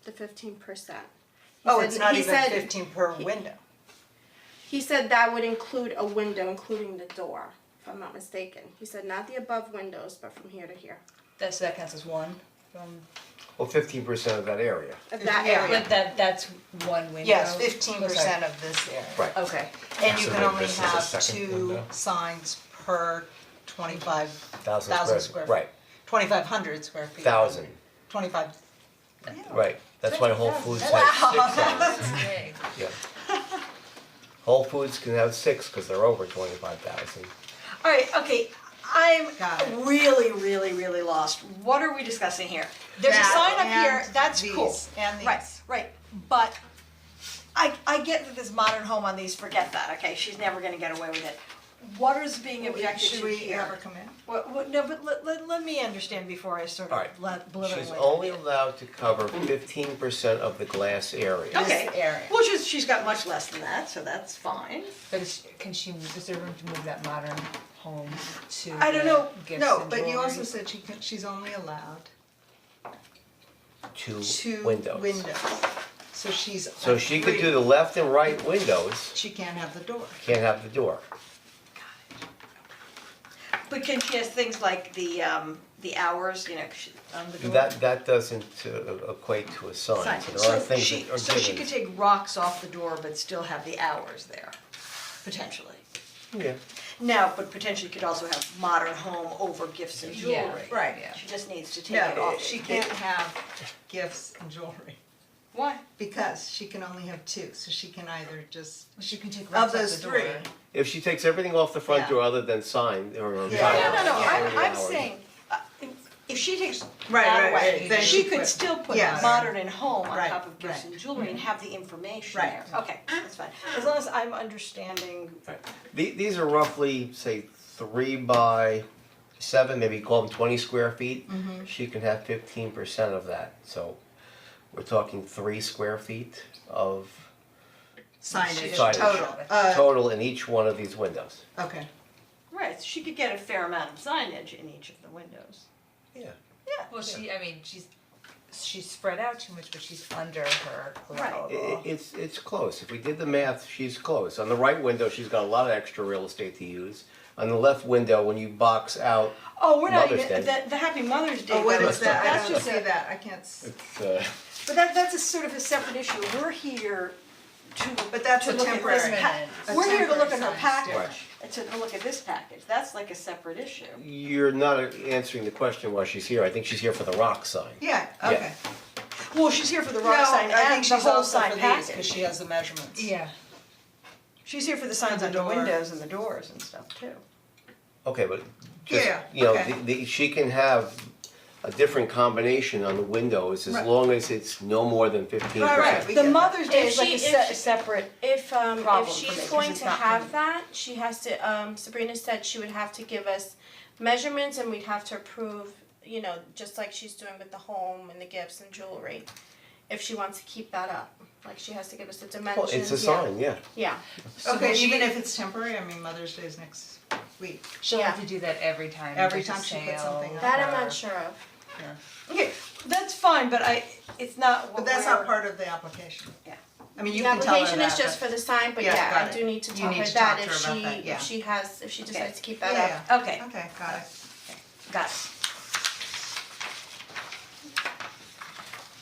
the 15%. Oh, it's not even 15 per window. He said that would include a window, including the door, if I'm not mistaken. He said not the above windows, but from here to here. So that counts as one from, Well, 15% of that area. Of that Yeah. area. but that's one window? Yes, Oh, 15% sorry. of this area. Right. Okay. And you So can then only this is a have second 2 window? signs per 25,000 1,000 square feet. Right, 2,500 square feet. 1,000, 25, right. That's why Whole Foods has 6 signs. Big. Yeah. Whole Foods can have 6 because they're over 25,000. Alright, okay, I'm Got it. really lost. What are we discussing here? There's a That sign up here, and that's these, cool. and Right, these. right, but I get that this modern home on these, forget that, okay, she's never gonna get away with it. what is being objected Should to we here? have her come in? What, no, but let me understand before I sort of Alright, blithering. she's only allowed to cover 15% of the glass area. Okay, This area. well, she's got much less than that, so that's fine. But is there room to move that modern home to I don't the know. gifts No, and but you also jewelry? said she's only allowed Two two windows. So she's So at she could three. do the left and right windows, She can't have the door. can't have the door. But can she has things like the hours, on the door? That doesn't equate to a sign, so there are things that are So she given. could take rocks off the door but still have the hours there, potentially. Yeah. Now, but potentially could also have modern home over gifts and jewelry. Yeah. Right. Yeah. She just needs to take it No, off. she can't have gifts and jewelry, Why? because she can only have two, so she can either just, She can take of rocks off those the three. door. If she takes everything off the front Yeah. door other than sign or Yeah. sign No, hours, I'm hours. saying, if she takes Right, that right, away, right, then she she could put- still put yes. modern and home on Right, top of gifts right. and jewelry and have the information Right. there. Okay, that's fine, as long as I'm understanding. Right. These are roughly, say, 3 by 7, maybe call them 20 square feet. Mm-hmm. She can have 15% of that, so we're talking 3 square feet of Signage, Signage. total, total in each one of these windows. okay. Right, so she could get a fair amount of signage in each of the windows. Yeah. Well, she's spread out too much, but she's under her Right. allowable. It's close. If we did the math, she's close. On the right window, she's got a lot of extra real estate to use. On the left window, when you box out, Oh, we're not Mother's even, Day. the Happy Mother's Day. Oh, what though, is that? I that's don't just see a- that, I can't, it's But that's a sort of a separate issue, we're here to, but that's to a look at this temporary. we're here to look at her temporary sign, package, and to look at this package, that's like a separate issue. you're not answering the question why she's here. I think she's here for the rock sign. Yeah, okay. Well, she's here for the No, rock sign I think and the she's whole also sign for these, package. cause she has the measurements. Yeah. She's here for the signs the on the door. windows and the doors and stuff too. Okay, but just, Yeah, you know, okay. she can have a different combination on the windows as Right. long as it's no more than 15%. Right, we The get that. Mother's Day If is like she- a if- separate, If problem for me, she's 'cause going it's to not for have me. that, she has to, Sabrina said she would have to give us measurements and we'd have to approve, just like she's doing with the home and the gifts and jewelry. If she wants to keep that up, like she has to give us the dimensions, Well, it's a sign, yeah. Yeah, Okay, will she- even if it's temporary, I mean, Mother's Day is next week. She'll Yeah. have to do that every time. Every there's a time she puts sale something up. that I'm or- not sure of. okay, that's fine, but it's not what But that's we're- not part of the application. Yeah. I mean, you The can tell her application is that, just but- for the sign, but Yeah, yeah, got I it. do need to You tell need her to that talk to if her about that, yeah. if she decides to keep that Yeah, up. Okay, Okay, got it. got it.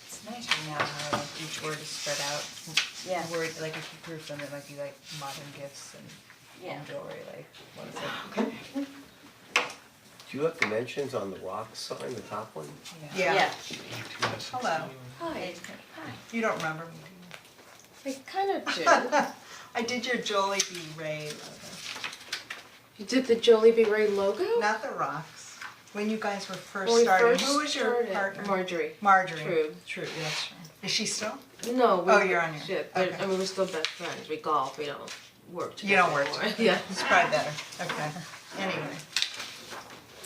It's nice right now how like each word is spread out. Yeah. Word, like if you group them, it might be like modern gifts and Yeah. home jewelry, like one is like, Do you have dimensions on the rock sign, the top one? Yeah, hello, Hi. you don't remember me, do I kind of do. you? I did your Jolie B. Ray logo, You did the Jollibee Ray logo? not the rocks, when you guys were first When we starting, first who was your started. partner? Marjorie. Marjorie. True. True, that's true. Is she still? No, we. Oh, you're on your- Shit, but, okay. I mean, we're still best friends, we golf, we don't work together You don't work anymore. together. Yeah, It's probably better, okay, anyway,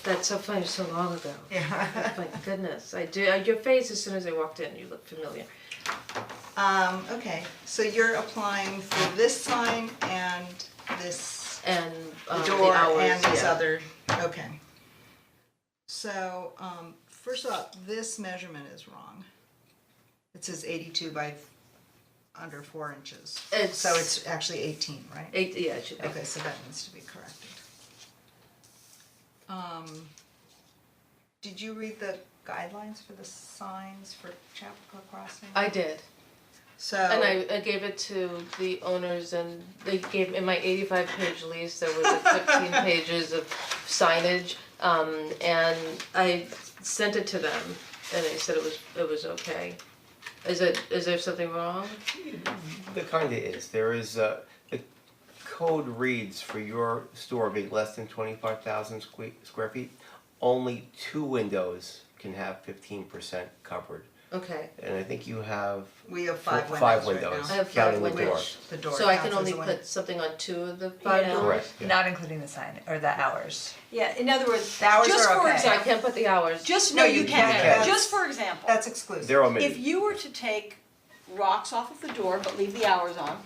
that's so funny, so long ago. yeah. My goodness, I do, your face as soon as I walked in, you look familiar. Okay, so you're applying for this sign and this And, the the door hours, and this yeah. other, okay. So, first of all, this measurement is wrong. It says 82 by under 4 inches. It's- So it's actually 18, right? Yeah, it should be. Okay, so that needs to be corrected. Did you read the guidelines for the signs for Chapel Crossing? I did, So. and I gave it to the owners and they gave, in my 85-page lease, there was like 15 pages of signage. And I sent it to them and they said it was okay. Is there something wrong? There kinda is. There is, the code reads for your store being less than 25,000 square feet, only 2 windows can have 15% covered Okay, and I think you have We have five windows five right windows, now. I have counting five the door. windows. The door So I can counts as only a window. put something on 2 of the 5 Yeah. doors? Correct, yeah. Not including the sign, or the hours. Yeah, in other words, The hours just are for okay. So I example, can't put the hours. just, No, no, you you can, can. just for example. That's exclusive. They're omitted. If you were to take rocks off of the door but leave the hours on,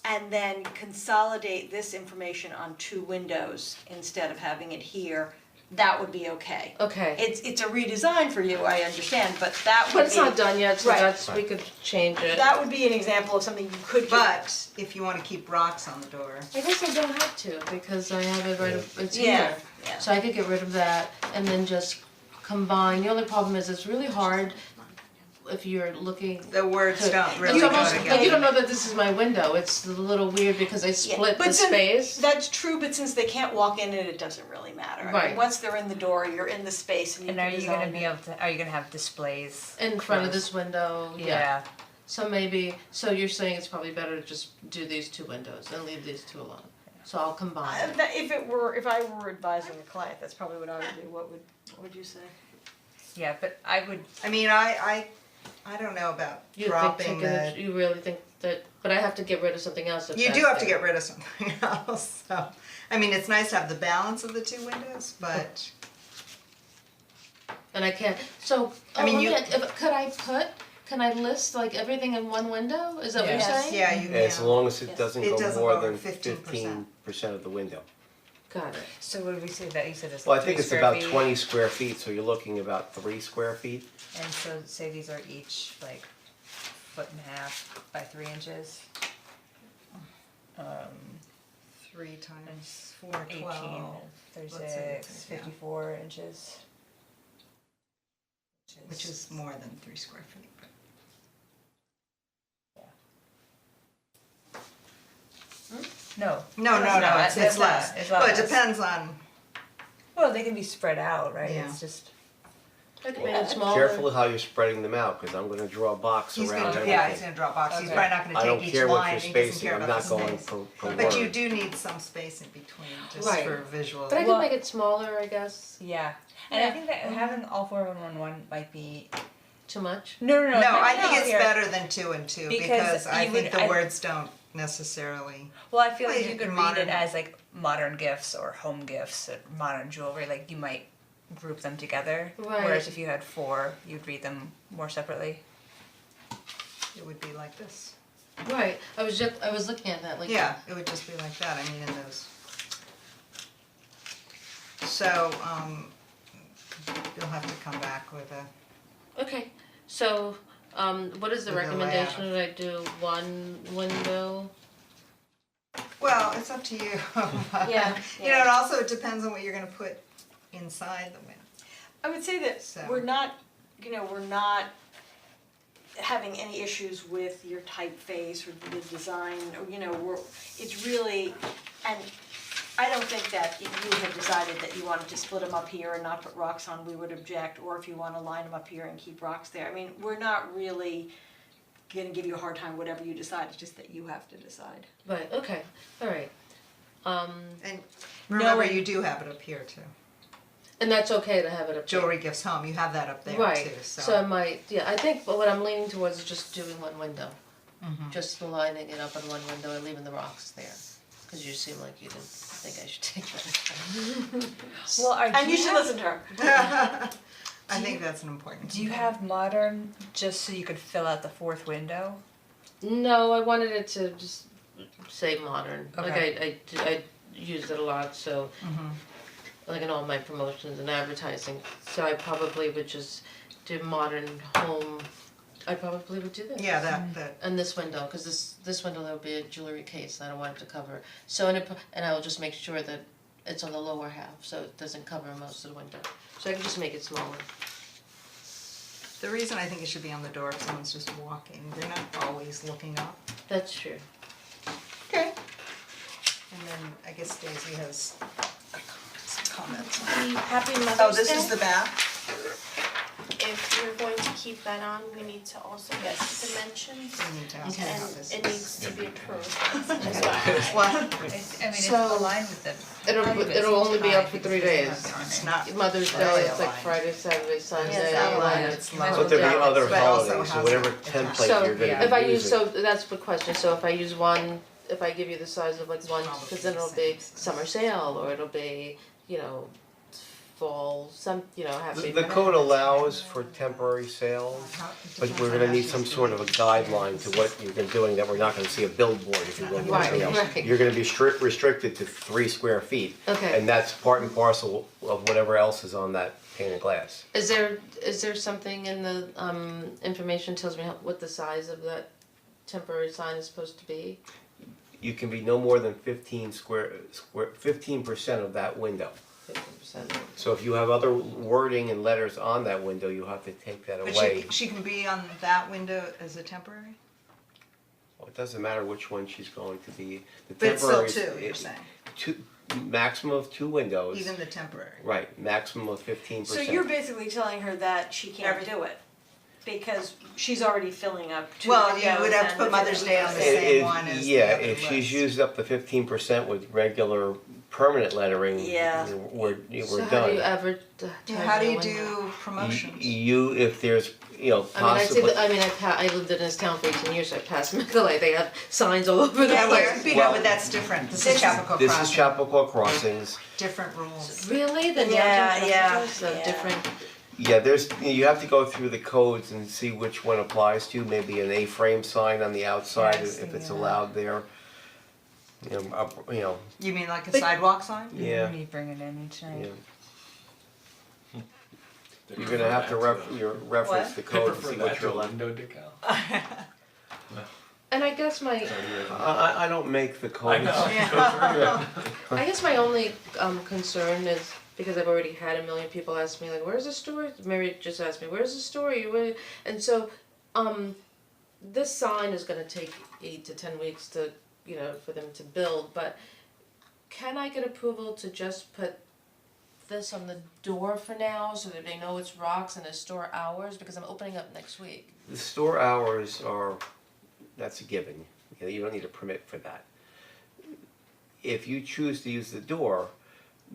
and then consolidate this information on 2 windows instead of having it here, that would be okay. Okay. It's a redesign for you, I understand, but that would be. But it's not done yet, so Right. that's, we could change it. That would be an example of something you could do. But if you wanna keep rocks on the door, I guess I don't have to, because I have it it's Yeah, here. yeah. So I could get rid of that and then just combine. The only problem is it's really hard if you're looking. the words don't really It's go almost, together. like you don't know that this is my window, it's a little weird because I split the But since- space. That's true, but since they can't walk in it doesn't really matter. I mean, Right. once they're in the door, you're in the space and you And can are you design gonna be it. able to, are you gonna have displays? In front of this window, yeah. Yeah. So maybe, so you're saying it's probably better to just do these 2 windows and leave these 2 alone. So I'll combine. If I were advising a client, that's probably what I would do. What would you say? Yeah, but I would, I mean, I don't know about You dropping the, you really think that, but I have to get rid of something else if you that's do have to there. get rid of something else, so. I mean, it's nice to have the balance of the 2 windows, but And I can't, so, I mean, can I list like everything in one window? Is that what you're Yes. saying? yeah, you can. As long as it Yes. doesn't It go doesn't more go over than 15%. 15% of the window. Got it. so what did we say that, you said it's Well, I 3 think it's square about feet? 20 square feet, so you're looking about 3 square feet. And so say these are each like 1.5 by 3 inches. 3 times 4, 18, 12, 36, yeah. 54 inches. which is more than 3 square feet, but. No. No, it's less, It's but it less. depends on, Well, they can be spread out, right? Yeah. It's just, I can make it smaller. Careful how you're spreading them out, cause I'm gonna draw a box he's around gonna, everything. yeah, he's gonna draw a box, he's Okay. probably not I gonna don't take each care what line, you're he doesn't spacing, care I'm about not the going space. per word. But you do need some space in between, just Right. for visual. But I Well- can make it smaller, I guess. yeah. And I think that having all 4 in one might be, Too much? no, No, I think it's here. better than 2 and 2, Because because I you think would- the I- words don't necessarily. Well, I feel Well, like you you could can read it modern- as like modern gifts or home gifts, or modern jewelry, like you might group them together. Right. Whereas if you had 4, you'd read them more separately. It would be like this. Right, I was looking at that, like. Yeah, it would just be like that, I mean, in those. So, you'll have to come back with a, Okay, so, what is the With the recommendation, that I do 1 window? well, it's up to you. Yeah, You know, and also it depends on what you're gonna put inside the window. I would say that So- we're not having any issues with your typeface or the design, or, it's really, and I don't think that if you had decided that you wanted to split them up here and not put rocks on, we would object, or if you wanna line them up here and keep rocks there. I mean, we're not really gonna give you a hard time, whatever you decide, it's just that you have to decide. Right, okay, alright. And remember, and- you do have it up here too. And that's okay to have it up there. Jewelry Gifts Home, you have that up there too, Right, so I might, yeah, I think, but what I'm leaning towards is just doing 1 window. Just lining it up in 1 window and leaving the rocks there, cause you seem like you didn't think I should take that. Well, And you should listen to her. I think that's an important. Do you have modern just so you could fill out the 4th window? No, I wanted it to just say modern, like Okay. I used it a lot, so. Like in all my promotions and advertising, so I probably would just do modern home, I probably would do this. Yeah, that, And this window, cause this window, there'll be a jewelry case, and I don't want it to cover, so and I will just make sure that it's on the lower half, so it doesn't cover most of the window, so I can just make it smaller. the reason I think it should be on the door, if someone's just walking, they're not always looking up. That's true. Okay. And then I guess Daisy has some comments. Happy Mother's Day. Oh, this is the back? if you're going to keep that on, we need to also get dimensions. We need to ask And how this it is. needs to be approved as well. Well, It's, I mean, it's So, aligned with the. It'll only be up for 3 days. it's not Mother's Day, really it's like aligned. Friday, Saturday, Sunday. it's not aligned, it's Yeah. low. But there'll be Yeah. other But also holidays, so has whatever a- template So, you're gonna be using. if I use, so that's the question, so if I use one, if I give you the size of like one, cause then it'll be summer sale, or it'll be, you know, fall, happy. The code allows for temporary sales, but we're gonna need some sort of a guideline to what you've been doing, that we're not gonna see a billboard if you go to Right, something else. right. You're gonna be restricted to 3 square feet. Okay. And that's part and parcel of whatever else is on that pane of glass. Is there something in the information tells me what the size of that temporary sign is supposed to be? You can be no more than 15% of that window. 50%. So if you have other wording and letters on that window, you have to take that But away. she can be on that window as a temporary? Well, it doesn't matter which one she's going to be. The But it's still temporary- two, you're saying, maximum of 2 windows. even the temporary. Right, maximum of 15%. So you're basically telling her that she can't do it, because she's already filling up two Well, windows you would have to and put the Mother's Day on the 50%. same one as the Yeah, other if she's list. used up the 15% with regular permanent lettering, Yeah. we're So done. how do you advertise Yeah, how do you a window? do promotions? If there's, possibly. I lived in this town for 18 years, so I passed Middle, they have signs all over the Yeah, place. Well- but that's different, this is Chappaqua This is Crossing, Chappaqua Crossings. different rules. Really? The Yeah, downtown yeah, crossings, so yeah. different, Yeah, you have to go through the codes and see which one applies to, maybe an A-frame sign on the outside, Yes, if it's yeah. allowed there. You mean like a But- sidewalk sign? Yeah, You bring it in each night. yeah. You're gonna have to reference the I code and prefer see the what you're actual allowed. window decal. and I guess my, I don't make the code. I know. I guess my only concern is, because I've already had a million people ask me like, where's the store? Mary just asked me, where's the store? And so, this sign is gonna take 8 to 10 weeks to, for them to build, but can I get approval to just put this on the door for now, so that they know it's rocks, and the store hours, because I'm opening up next week? The store hours that's a given, you don't need a permit for that. If you choose to use the door,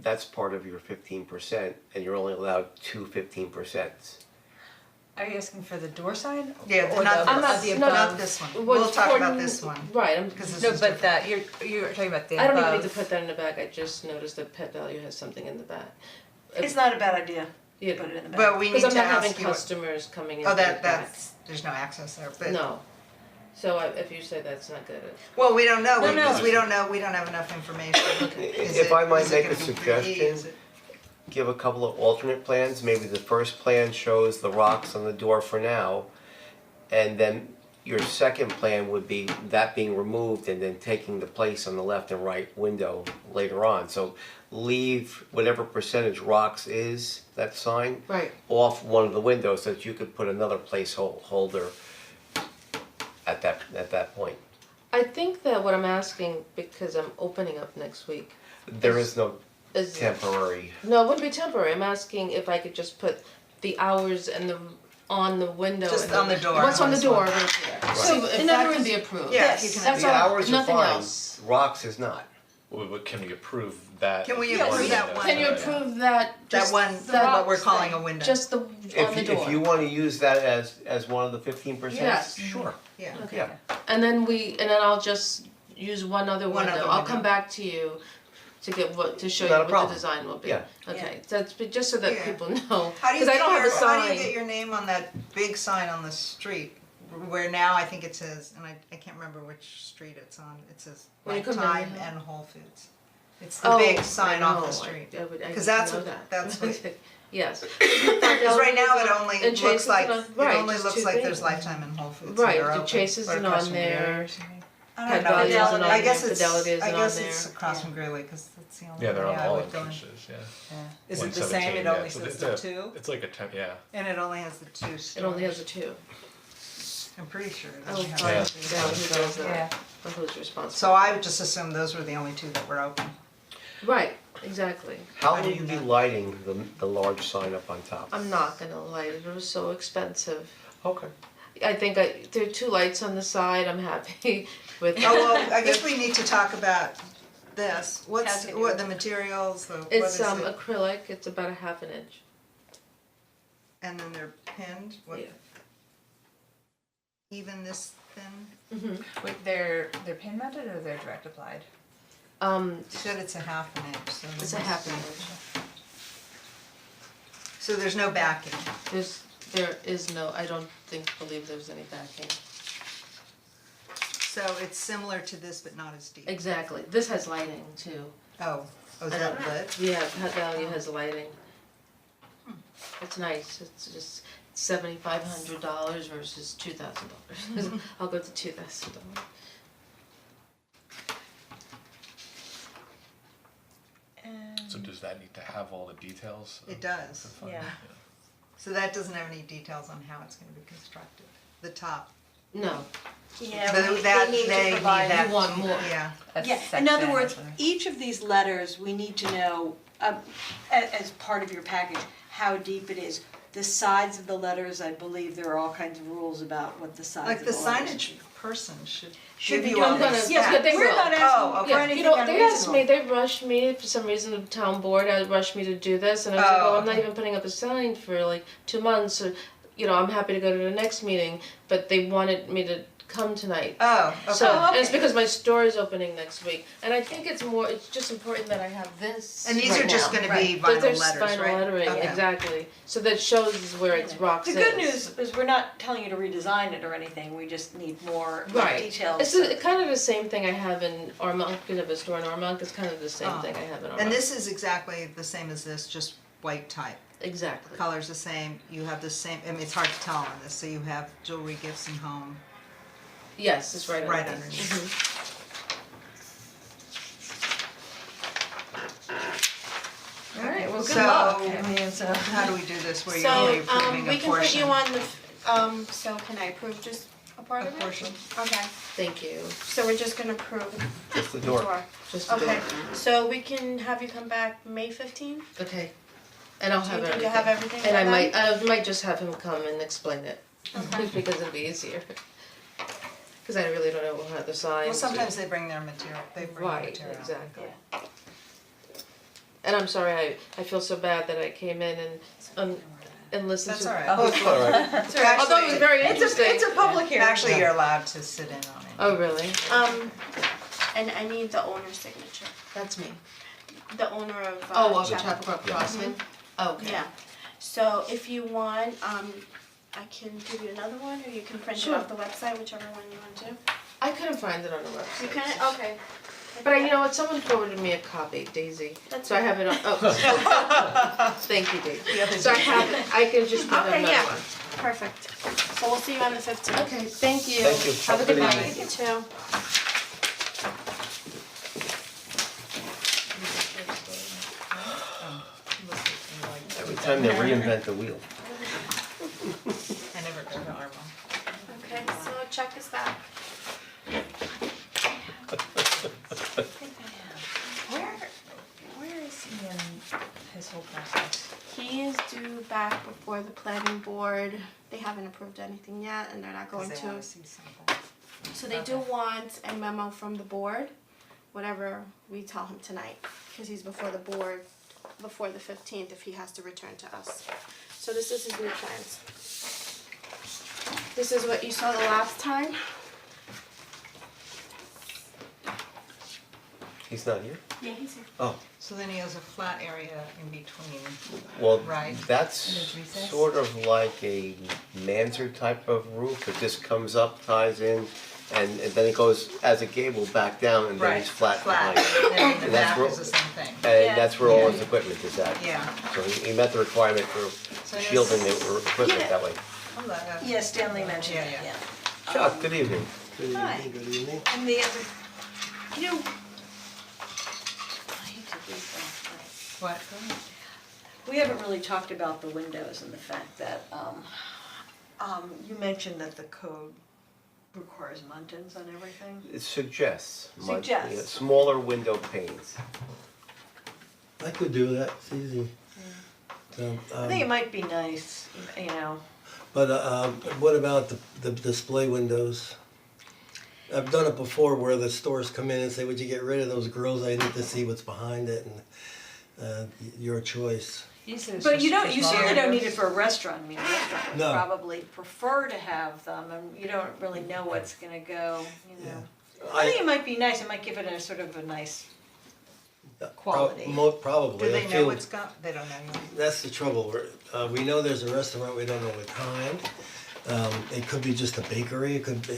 that's part of your 15%, and you're only allowed 2 15%. Are you asking for the door sign? Yeah, Or not the- I'm not- this, no, not no. this one, What's we'll talk for- about this one, Right, cause this No, is but different. that, you're talking about the I don't even above. need to put that in the back, I just noticed that Pet Value has something in the back. It's not a bad idea, Yeah, put it in the back. But we need because to I'm not having ask you what, customers coming in oh, the back. that's, there's no access there, but. No, so if you say that's not good, Well, we don't know, No, no. because we don't know, we don't have enough information. Is If it- I might is it make gonna a be 3D? suggestion, Is it- give a couple of alternate plans, maybe the first plan shows the rocks on the door for now, and then your second plan would be that being removed and then taking the place on the left and right window later on. So leave whatever percentage rocks is, that sign, right, off one of the windows so that you could put another placeholder at that point. I think that what I'm asking, because I'm opening up next week, There is no is, temporary. no, it wouldn't be temporary, I'm asking if I could just put the hours and on the window. Just and on the door, What's on the this door one. right there, So, so if in that other can words- be approved. Yes, you Yes. can That's The all, hours are nothing fine, else. rocks is not. But can we approve that? Can we as approve one that window? one? Can you approve that, That just one, that what we're rocks calling thing? a window. Just the, on the door? If you wanna use that as one of the 15%, Yes. sure, Yeah. Okay. yeah. And then I'll just use one other One window, other I'll window. come back to you to show you Not a what the problem. design will be. Yeah. Okay, that's, just so that Yeah. people know, How do you cause I get don't have a your, sign. how do you get your name on that big sign on the street? Where now I think it says, and I can't remember which street it's on, it says When you come down, Lifetime yeah. and Whole Foods. It's the big sign off the street. I would, I Cause would that's know what, that. that's what, Yes. cause right now it only And looks Chase like, isn't on- it right, only just looks two like big there's ones. Lifetime and Whole Foods Right, that are the open, Chase or isn't across on from there. Greeley. I Pet don't know, Value it's- isn't on I guess there, it's, Fidelity isn't I guess on it's there. across from Greeley, cause that's the only Yeah, they're way on I all would go in. entrances, yeah. Is it the same? 117, It yeah, only so says it's the a- two? It's like a yeah. And it only has the two stores. It only has a two. I'm pretty sure it I only will has find the two. out who does Yeah. that, or who's responsible. So I would just assume those were the only two that were open. Right, exactly. How will you be lighting the large sign up on top? I'm not gonna light it, it was so expensive. Okay. There are 2 lights on the side, I'm happy with. Oh, well, I guess we need to talk about this. What's, Cascade. what, the materials, what It's is it? acrylic, it's about a half an inch. And then they're pinned, what? Yeah. Even this thin? Wait, they're pin mounted or they're direct applied? You said it's a half an inch, so. It's a half an inch. So there's no backing. There is no, I don't believe there's any backing. So it's similar to this, but not as deep. Exactly, this has lighting too. Oh, is that lit? Yeah, Pet Value has lighting. It's nice, it's just $7,500 versus $2,000. I'll go to $2,000. So does that need to have all the details? It does. Yeah. So that doesn't have any details on how it's gonna be constructed. The top. No, Yeah, That- we need they to provide. that. You want more. Yeah. A Yeah, in other section words, or something. each of these letters, we need to know, as part of your package, how deep it is. The sides of the letters, I believe there are all kinds of rules about what the size Like of the the letters signage person should should give be you doing all I'm gonna- this. yeah, stuff. they We're will. not Oh, asking okay. for yeah, anything you know, they unreasonable. asked me, they rushed me, for some reason, the town board had rushed me to do this, and I was like, Oh, oh, I'm not okay. even putting up a sign for like 2 months, so, you know, I'm happy to go to the next meeting, but they wanted me to come tonight. Oh, okay. So, and it's because my store is opening next week, and I think it's just important that I have this And these right are just now. gonna be But vinyl there's letters, right? vinyl lettering, Okay. exactly, so that shows where it's rocks The good news is we're not telling you to redesign it or anything, we just need more Right. details. It's kind of the same thing I have in Armonk, we have a store in Armonk, it's kind of the same Oh. thing I have in Armonk. And this is exactly the same as this, just white type. Exactly. Color's the same, you have the same, I mean, it's hard to tell on this, so you have jewelry, gifts and home. Yes, it's right Right underneath. underneath. Alright, well, good So- luck. I mean, so. How do we do this, where you're So, only approving we a can put you portion? on the, so can I approve just a part A of it? portion. Okay, Thank you. so we're just gonna approve Just the the door. door. Just to do Okay, it. so we can have you come back May 15th? Okay. And I'll Do have you everything. think you'll have everything And by I then? might just have him come and explain it. Okay. Because it'll be easier. Cause I really don't know how the signs. Well, sometimes they bring their material, they bring their Right, material. exactly. And I'm sorry, I feel so bad that I came in and listened to. That's all right. Oh, it's all right. Although it was very interesting. It's a public hearing. Actually, you're allowed to sit in on it. Oh, really? And I need the owner's signature, That's me. the owner of Oh, of Chappaqua. Chappaqua Crossing? Okay. Yeah, so if you want, I can give you another one, or you can print it Sure. off the website, whichever one you want to. I couldn't find it on the website. You can, okay. But you know what, someone forwarded me a copy, Daisy, That's so I have it on, oh. Thank you, Daisy. So I have it, I can just give them Okay, another yeah. one. Perfect. So we'll see you on the 15th. Okay, thank you. Thank you. Have a good Have a night. good You too. Every time they reinvent the wheel. I never go to Armo. Okay, so check is back. Where is he in his whole process? He is due back before the planning board. They haven't approved anything yet, and they're not going Because they to. wanna see something. So they do want a memo from the board, whatever we tell him tonight, because he's before the board, before the 15th, if he has to return to us. So this is his new plans. This is what you saw the last time. He's not here? Yeah, he's here. Oh, So then he has a flat area in between. well, Right. that's And there's recess? sort of like a mansard type of roof. It just comes up, ties in, and then it goes as a gable back down, and then it's flat Flat, behind. and the And that's back where- is the same thing. And that's where all his equipment is at. Yeah. So he met the requirement for So this- shielding the equipment that way. I'll let, Yeah, Stanley mentioned Yeah, it, yeah. yeah. Chuck, good evening. Good Hi. evening, good evening. And the other, you know, I hate to leave that, What? but we haven't really talked about the windows and the fact that, you mentioned that the code requires muntins on everything. It suggests. Suggests. Smaller window panes. I could do that, it's easy. So, I think it might be nice, you know. but what about the display windows? I've done it before where the stores come in and say, would you get rid of those grills, I need to see what's behind it, and your choice. But you certainly don't need it for a restaurant, I mean, a restaurant would No. probably prefer to have them, and you don't really know what's gonna go, you know. Yeah. I think it might be nice, it might give it a sort of a nice, quality. Probably, Do I they know feel, what's they don't know yet. that's the trouble, we know there's a restaurant, we don't know what kind. It could be just a bakery, it could be,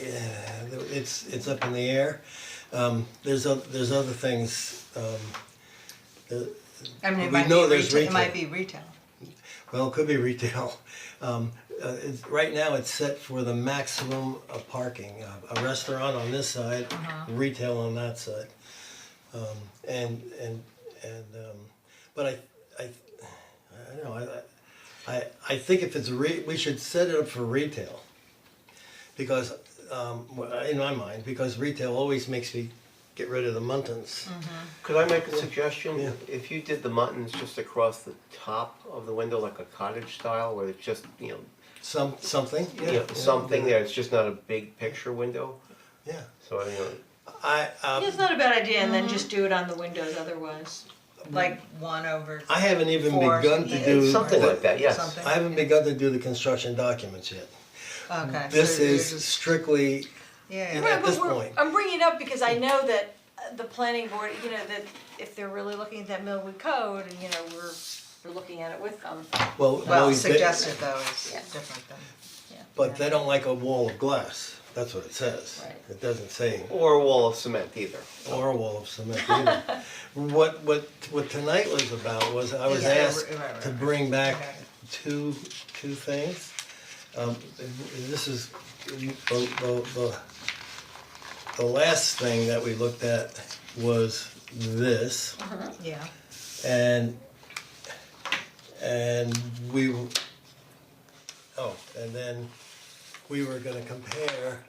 it's up in the air. There's other things, I mean, We it might know be there's retail, it might retail. be retail. well, it could be retail. Right now, it's set for the maximum of parking, a restaurant on this side, retail on that side. But I don't know, I think if it's we should set it up for retail. Because, in my mind, because retail always makes me get rid of the muntins. Could I make a suggestion? Yeah. If you did the muntins just across the top of the window, like a cottage style, where it's just, Something, yeah. something there, it's just not a big picture window, Yeah, so I, it's not a bad idea, and then just do it on the windows otherwise. Like 1/4. I haven't even Four. begun to Yeah, do. something like that, yes. Something. I haven't begun to do the construction documents yet. Okay. This so you're is just- strictly, Yeah. Right, at but this point. I'm bringing it up because I know that the planning board, you know, that if they're really looking at that Millwood code, and you know, we're looking at it with them. well, Well, they- suggested though is Yeah. different than. but they don't like a wall of glass, that's what it says. Right. It doesn't say, or a wall of cement either. or a wall of cement either. What tonight was about was, I was Yeah, asked right. to bring back Okay. two things. This is, the last thing that we looked at was this. Yeah. And we, and then we were gonna compare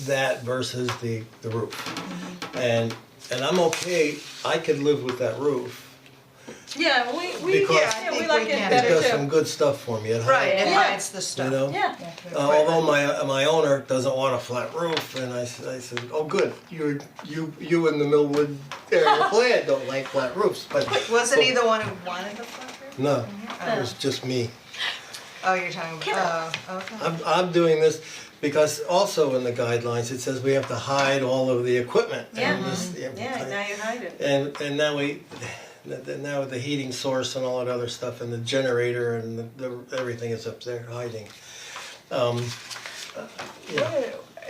that versus the roof. And I'm okay, I could live with that roof. Yeah, we Because- we like we it can It better does too. some good stuff for me, it Right, it hides, Yeah. hides the stuff. you know? Yeah, Although my owner doesn't want a flat roof, and I said, oh, good, you in the Millwood area plan don't like flat roofs, but. Wasn't he the one who wanted the flat roof? No, it was just me. Oh, you're talking about, oh, okay. I'm doing this because also in the guidelines, it says we have to hide all of the equipment. And this- now you hide it. And now with the heating source and all that other stuff and the generator and everything is up there hiding.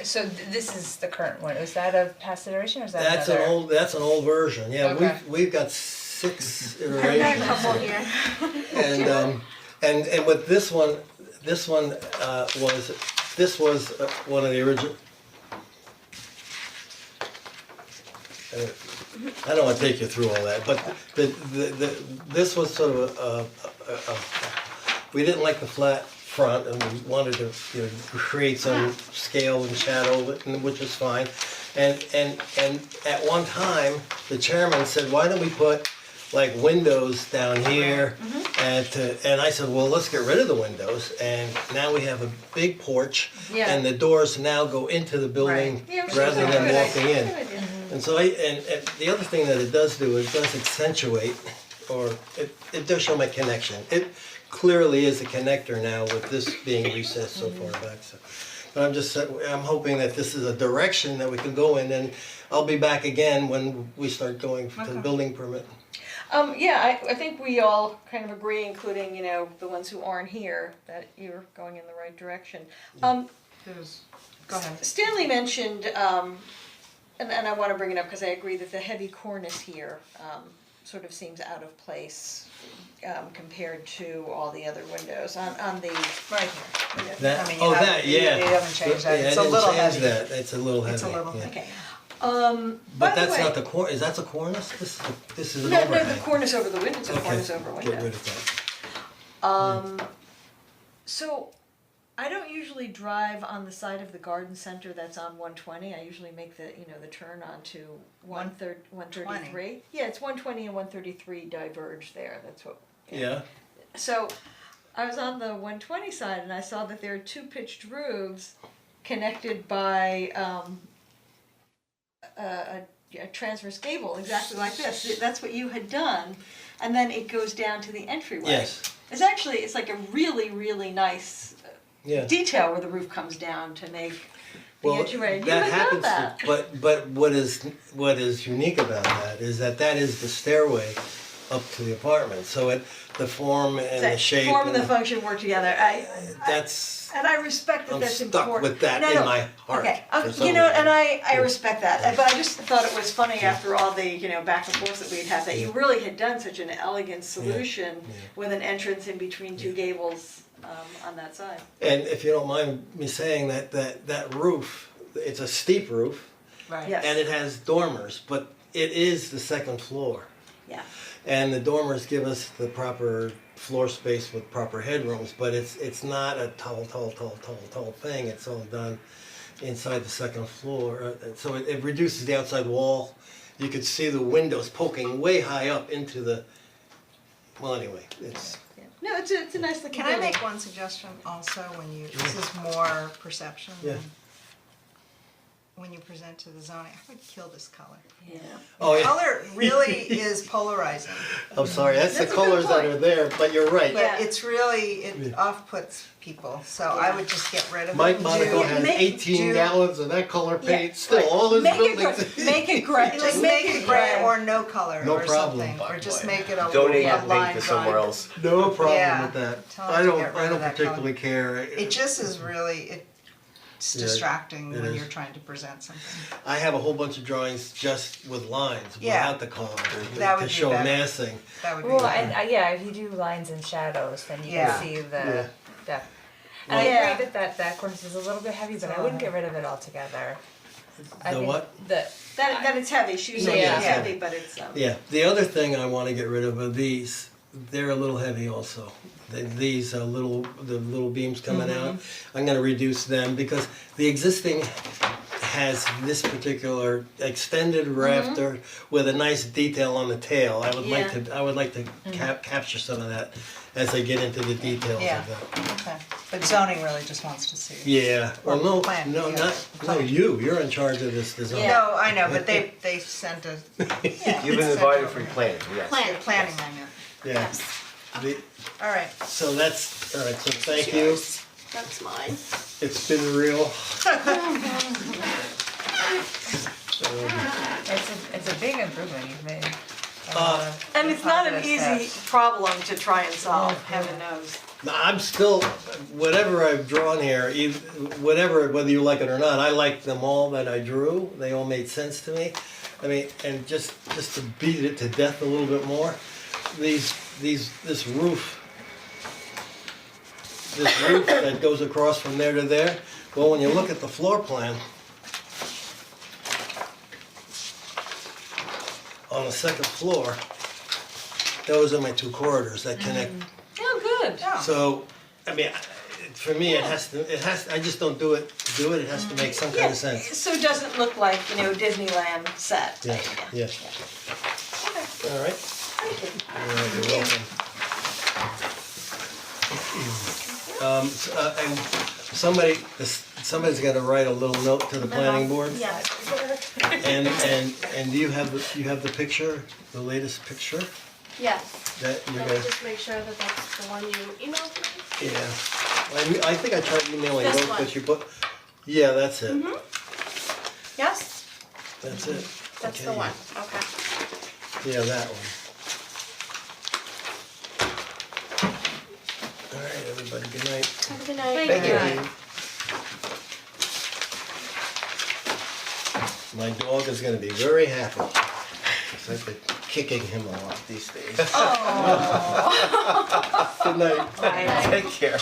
So this is the current one, is that a past iteration or is that another? That's an old version, yeah, Okay. we've got 6 I've got a iterations. couple here. And with this one was one of the original. I don't wanna take you through all that, but this was sort of we didn't like the flat front and we wanted to, create some scale and shadow, which is fine. And at one time, the chairman said, why don't we put like windows down here? And I said, well, let's get rid of the windows, and now we have a big porch, Yeah. and the doors now go into the building Yeah, which is rather a than good walking idea. in. Good idea. And so and the other thing that it does do, it does accentuate, or it does show my connection. It clearly is a connector now with this being recessed so far back, so. But I'm hoping that this is a direction that we can go in, and I'll be back again when we start going to the building permit. I think we all kind of agree, including, the ones who aren't here, that you're going in the right direction. Go ahead. Stanley mentioned, and I wanna bring it up because I agree that the heavy cornice here, sort of seems out of place, compared to all the other windows on the. Right here. That, I mean, oh, you that, yeah. you haven't changed that. Yeah, It's a I didn't little change heavy. that. It's a little heavy, It's a little yeah. heavy. Okay. But By the that's way- not the is that the cornice? This is an No, overhang. the cornice over the window, it's a Okay, cornice over window. Get rid of that. So, I don't usually drive on the side of the garden center that's on 120. I usually make the, the turn onto 133. Yeah, it's 120 and 133 diverge there. That's what. Yeah, So I was on the 120 side and I saw that there are two pitched roofs connected by a transverse gable exactly like this. That's what you had done. And then it goes down to the entryway. yes, It's like a really, really nice yeah. detail where the roof comes down to make the Well, entryway. You that had done happens, that. but what is unique about that is that is the stairway up to the apartment, so the form and the shape Form and and the function work together. that's, And I respect that I'm that's stuck important. with that No, in no. my heart Okay, for some and reason. I respect that, but I just thought it was funny after all the, back and forth that we'd had, that you really had done such an elegant solution with an entrance in between two gables, on that side. And if you don't mind me saying that roof, it's a steep roof, Right. Yes. and it has dormers, but it is the second floor. Yeah. And the dormers give us the proper floor space with proper headrooms, but it's not a tall thing. It's all done inside the second floor. So it reduces the outside wall. You could see the windows poking way high up into the, well, anyway, it's, No, it's a nice looking Can I building. make one suggestion also when this is more perception Yeah. than when you present to the zoning, I would kill this color. Yeah. oh yeah, Color really is polarizing, I'm sorry, that's the That's a good colors that point. are there, but you're right. but Yeah. it's really, it off-puts people, so I would just get rid of it. Mike and Monaco do- has make- 18 do- gallons of that color paint, Yeah, still, right. all his Make it buildings. gray, make it gray, Just make it gray or no color No or problem. something, or just make it a Donate a the line paint to somewhere drawing. else. No problem Yeah. with that. Tell 'em I to don't, get rid I of don't that particularly care. It just is really, it's Yeah, distracting it when is. you're trying to present something. I have a whole bunch of drawings just with lines, Yeah. without the color, That would to be show better. massing. That would be Well, better. and yeah, if you do lines and shadows, then you Yeah. can see the Yeah. depth. And I Yeah. agree that of course is a little bit heavy, but I wouldn't get rid of it altogether. I The think what? That it's heavy, she was No, saying yeah, it's yeah. heavy, but it's, Yeah, the other thing I wanna get rid of are these, they're a little heavy also. These are the little beams coming out, I'm gonna reduce them because the existing has this particular extended rafter with a nice detail on the tail. I would like to capture some of that as I get into the details Yeah. of that. Okay, but zoning really just wants to see it. Yeah, well, no, Plan, no, yeah. not, you're in charge of this design. No, I know, but they sent a. You've been invited for planning, yes. Planning, I know. Yeah. The- Alright, So that's, all right, so thank you, Yours. That's mine. it's been real. It's a big improvement you've made. and it's not an Positive easy steps. problem to try and solve, heaven knows. I'm still, whatever I've drawn here, whatever, whether you like it or not, I like them all that I drew, they all made sense to me. I mean, and just to beat it to death a little bit more, this roof that goes across from there to there, well, when you look at the floor plan, on the second floor, those are my two corridors that connect. Oh, good. So, I mean, for me, it has, I just don't do it, it has to make some kind of sense. So it doesn't look like, Disneyland set. Yeah, yeah. All right. You're welcome. And somebody's gotta write a little note to the planning board. Yeah. And do you have the picture, the latest picture Yes. that you're Let me gonna? just make sure that that's the one you emailed me. Yeah. I think I tried emailing This both, one. but you put, yeah, that's it, Yes, that's it. that's the Okay. one, okay. Yeah, that one. All right, everybody, good night. Have a good night. Thank you. Right. My dog is gonna be very happy. 'Cause I've been kicking him a lot these days. Good night. Bye. Take care.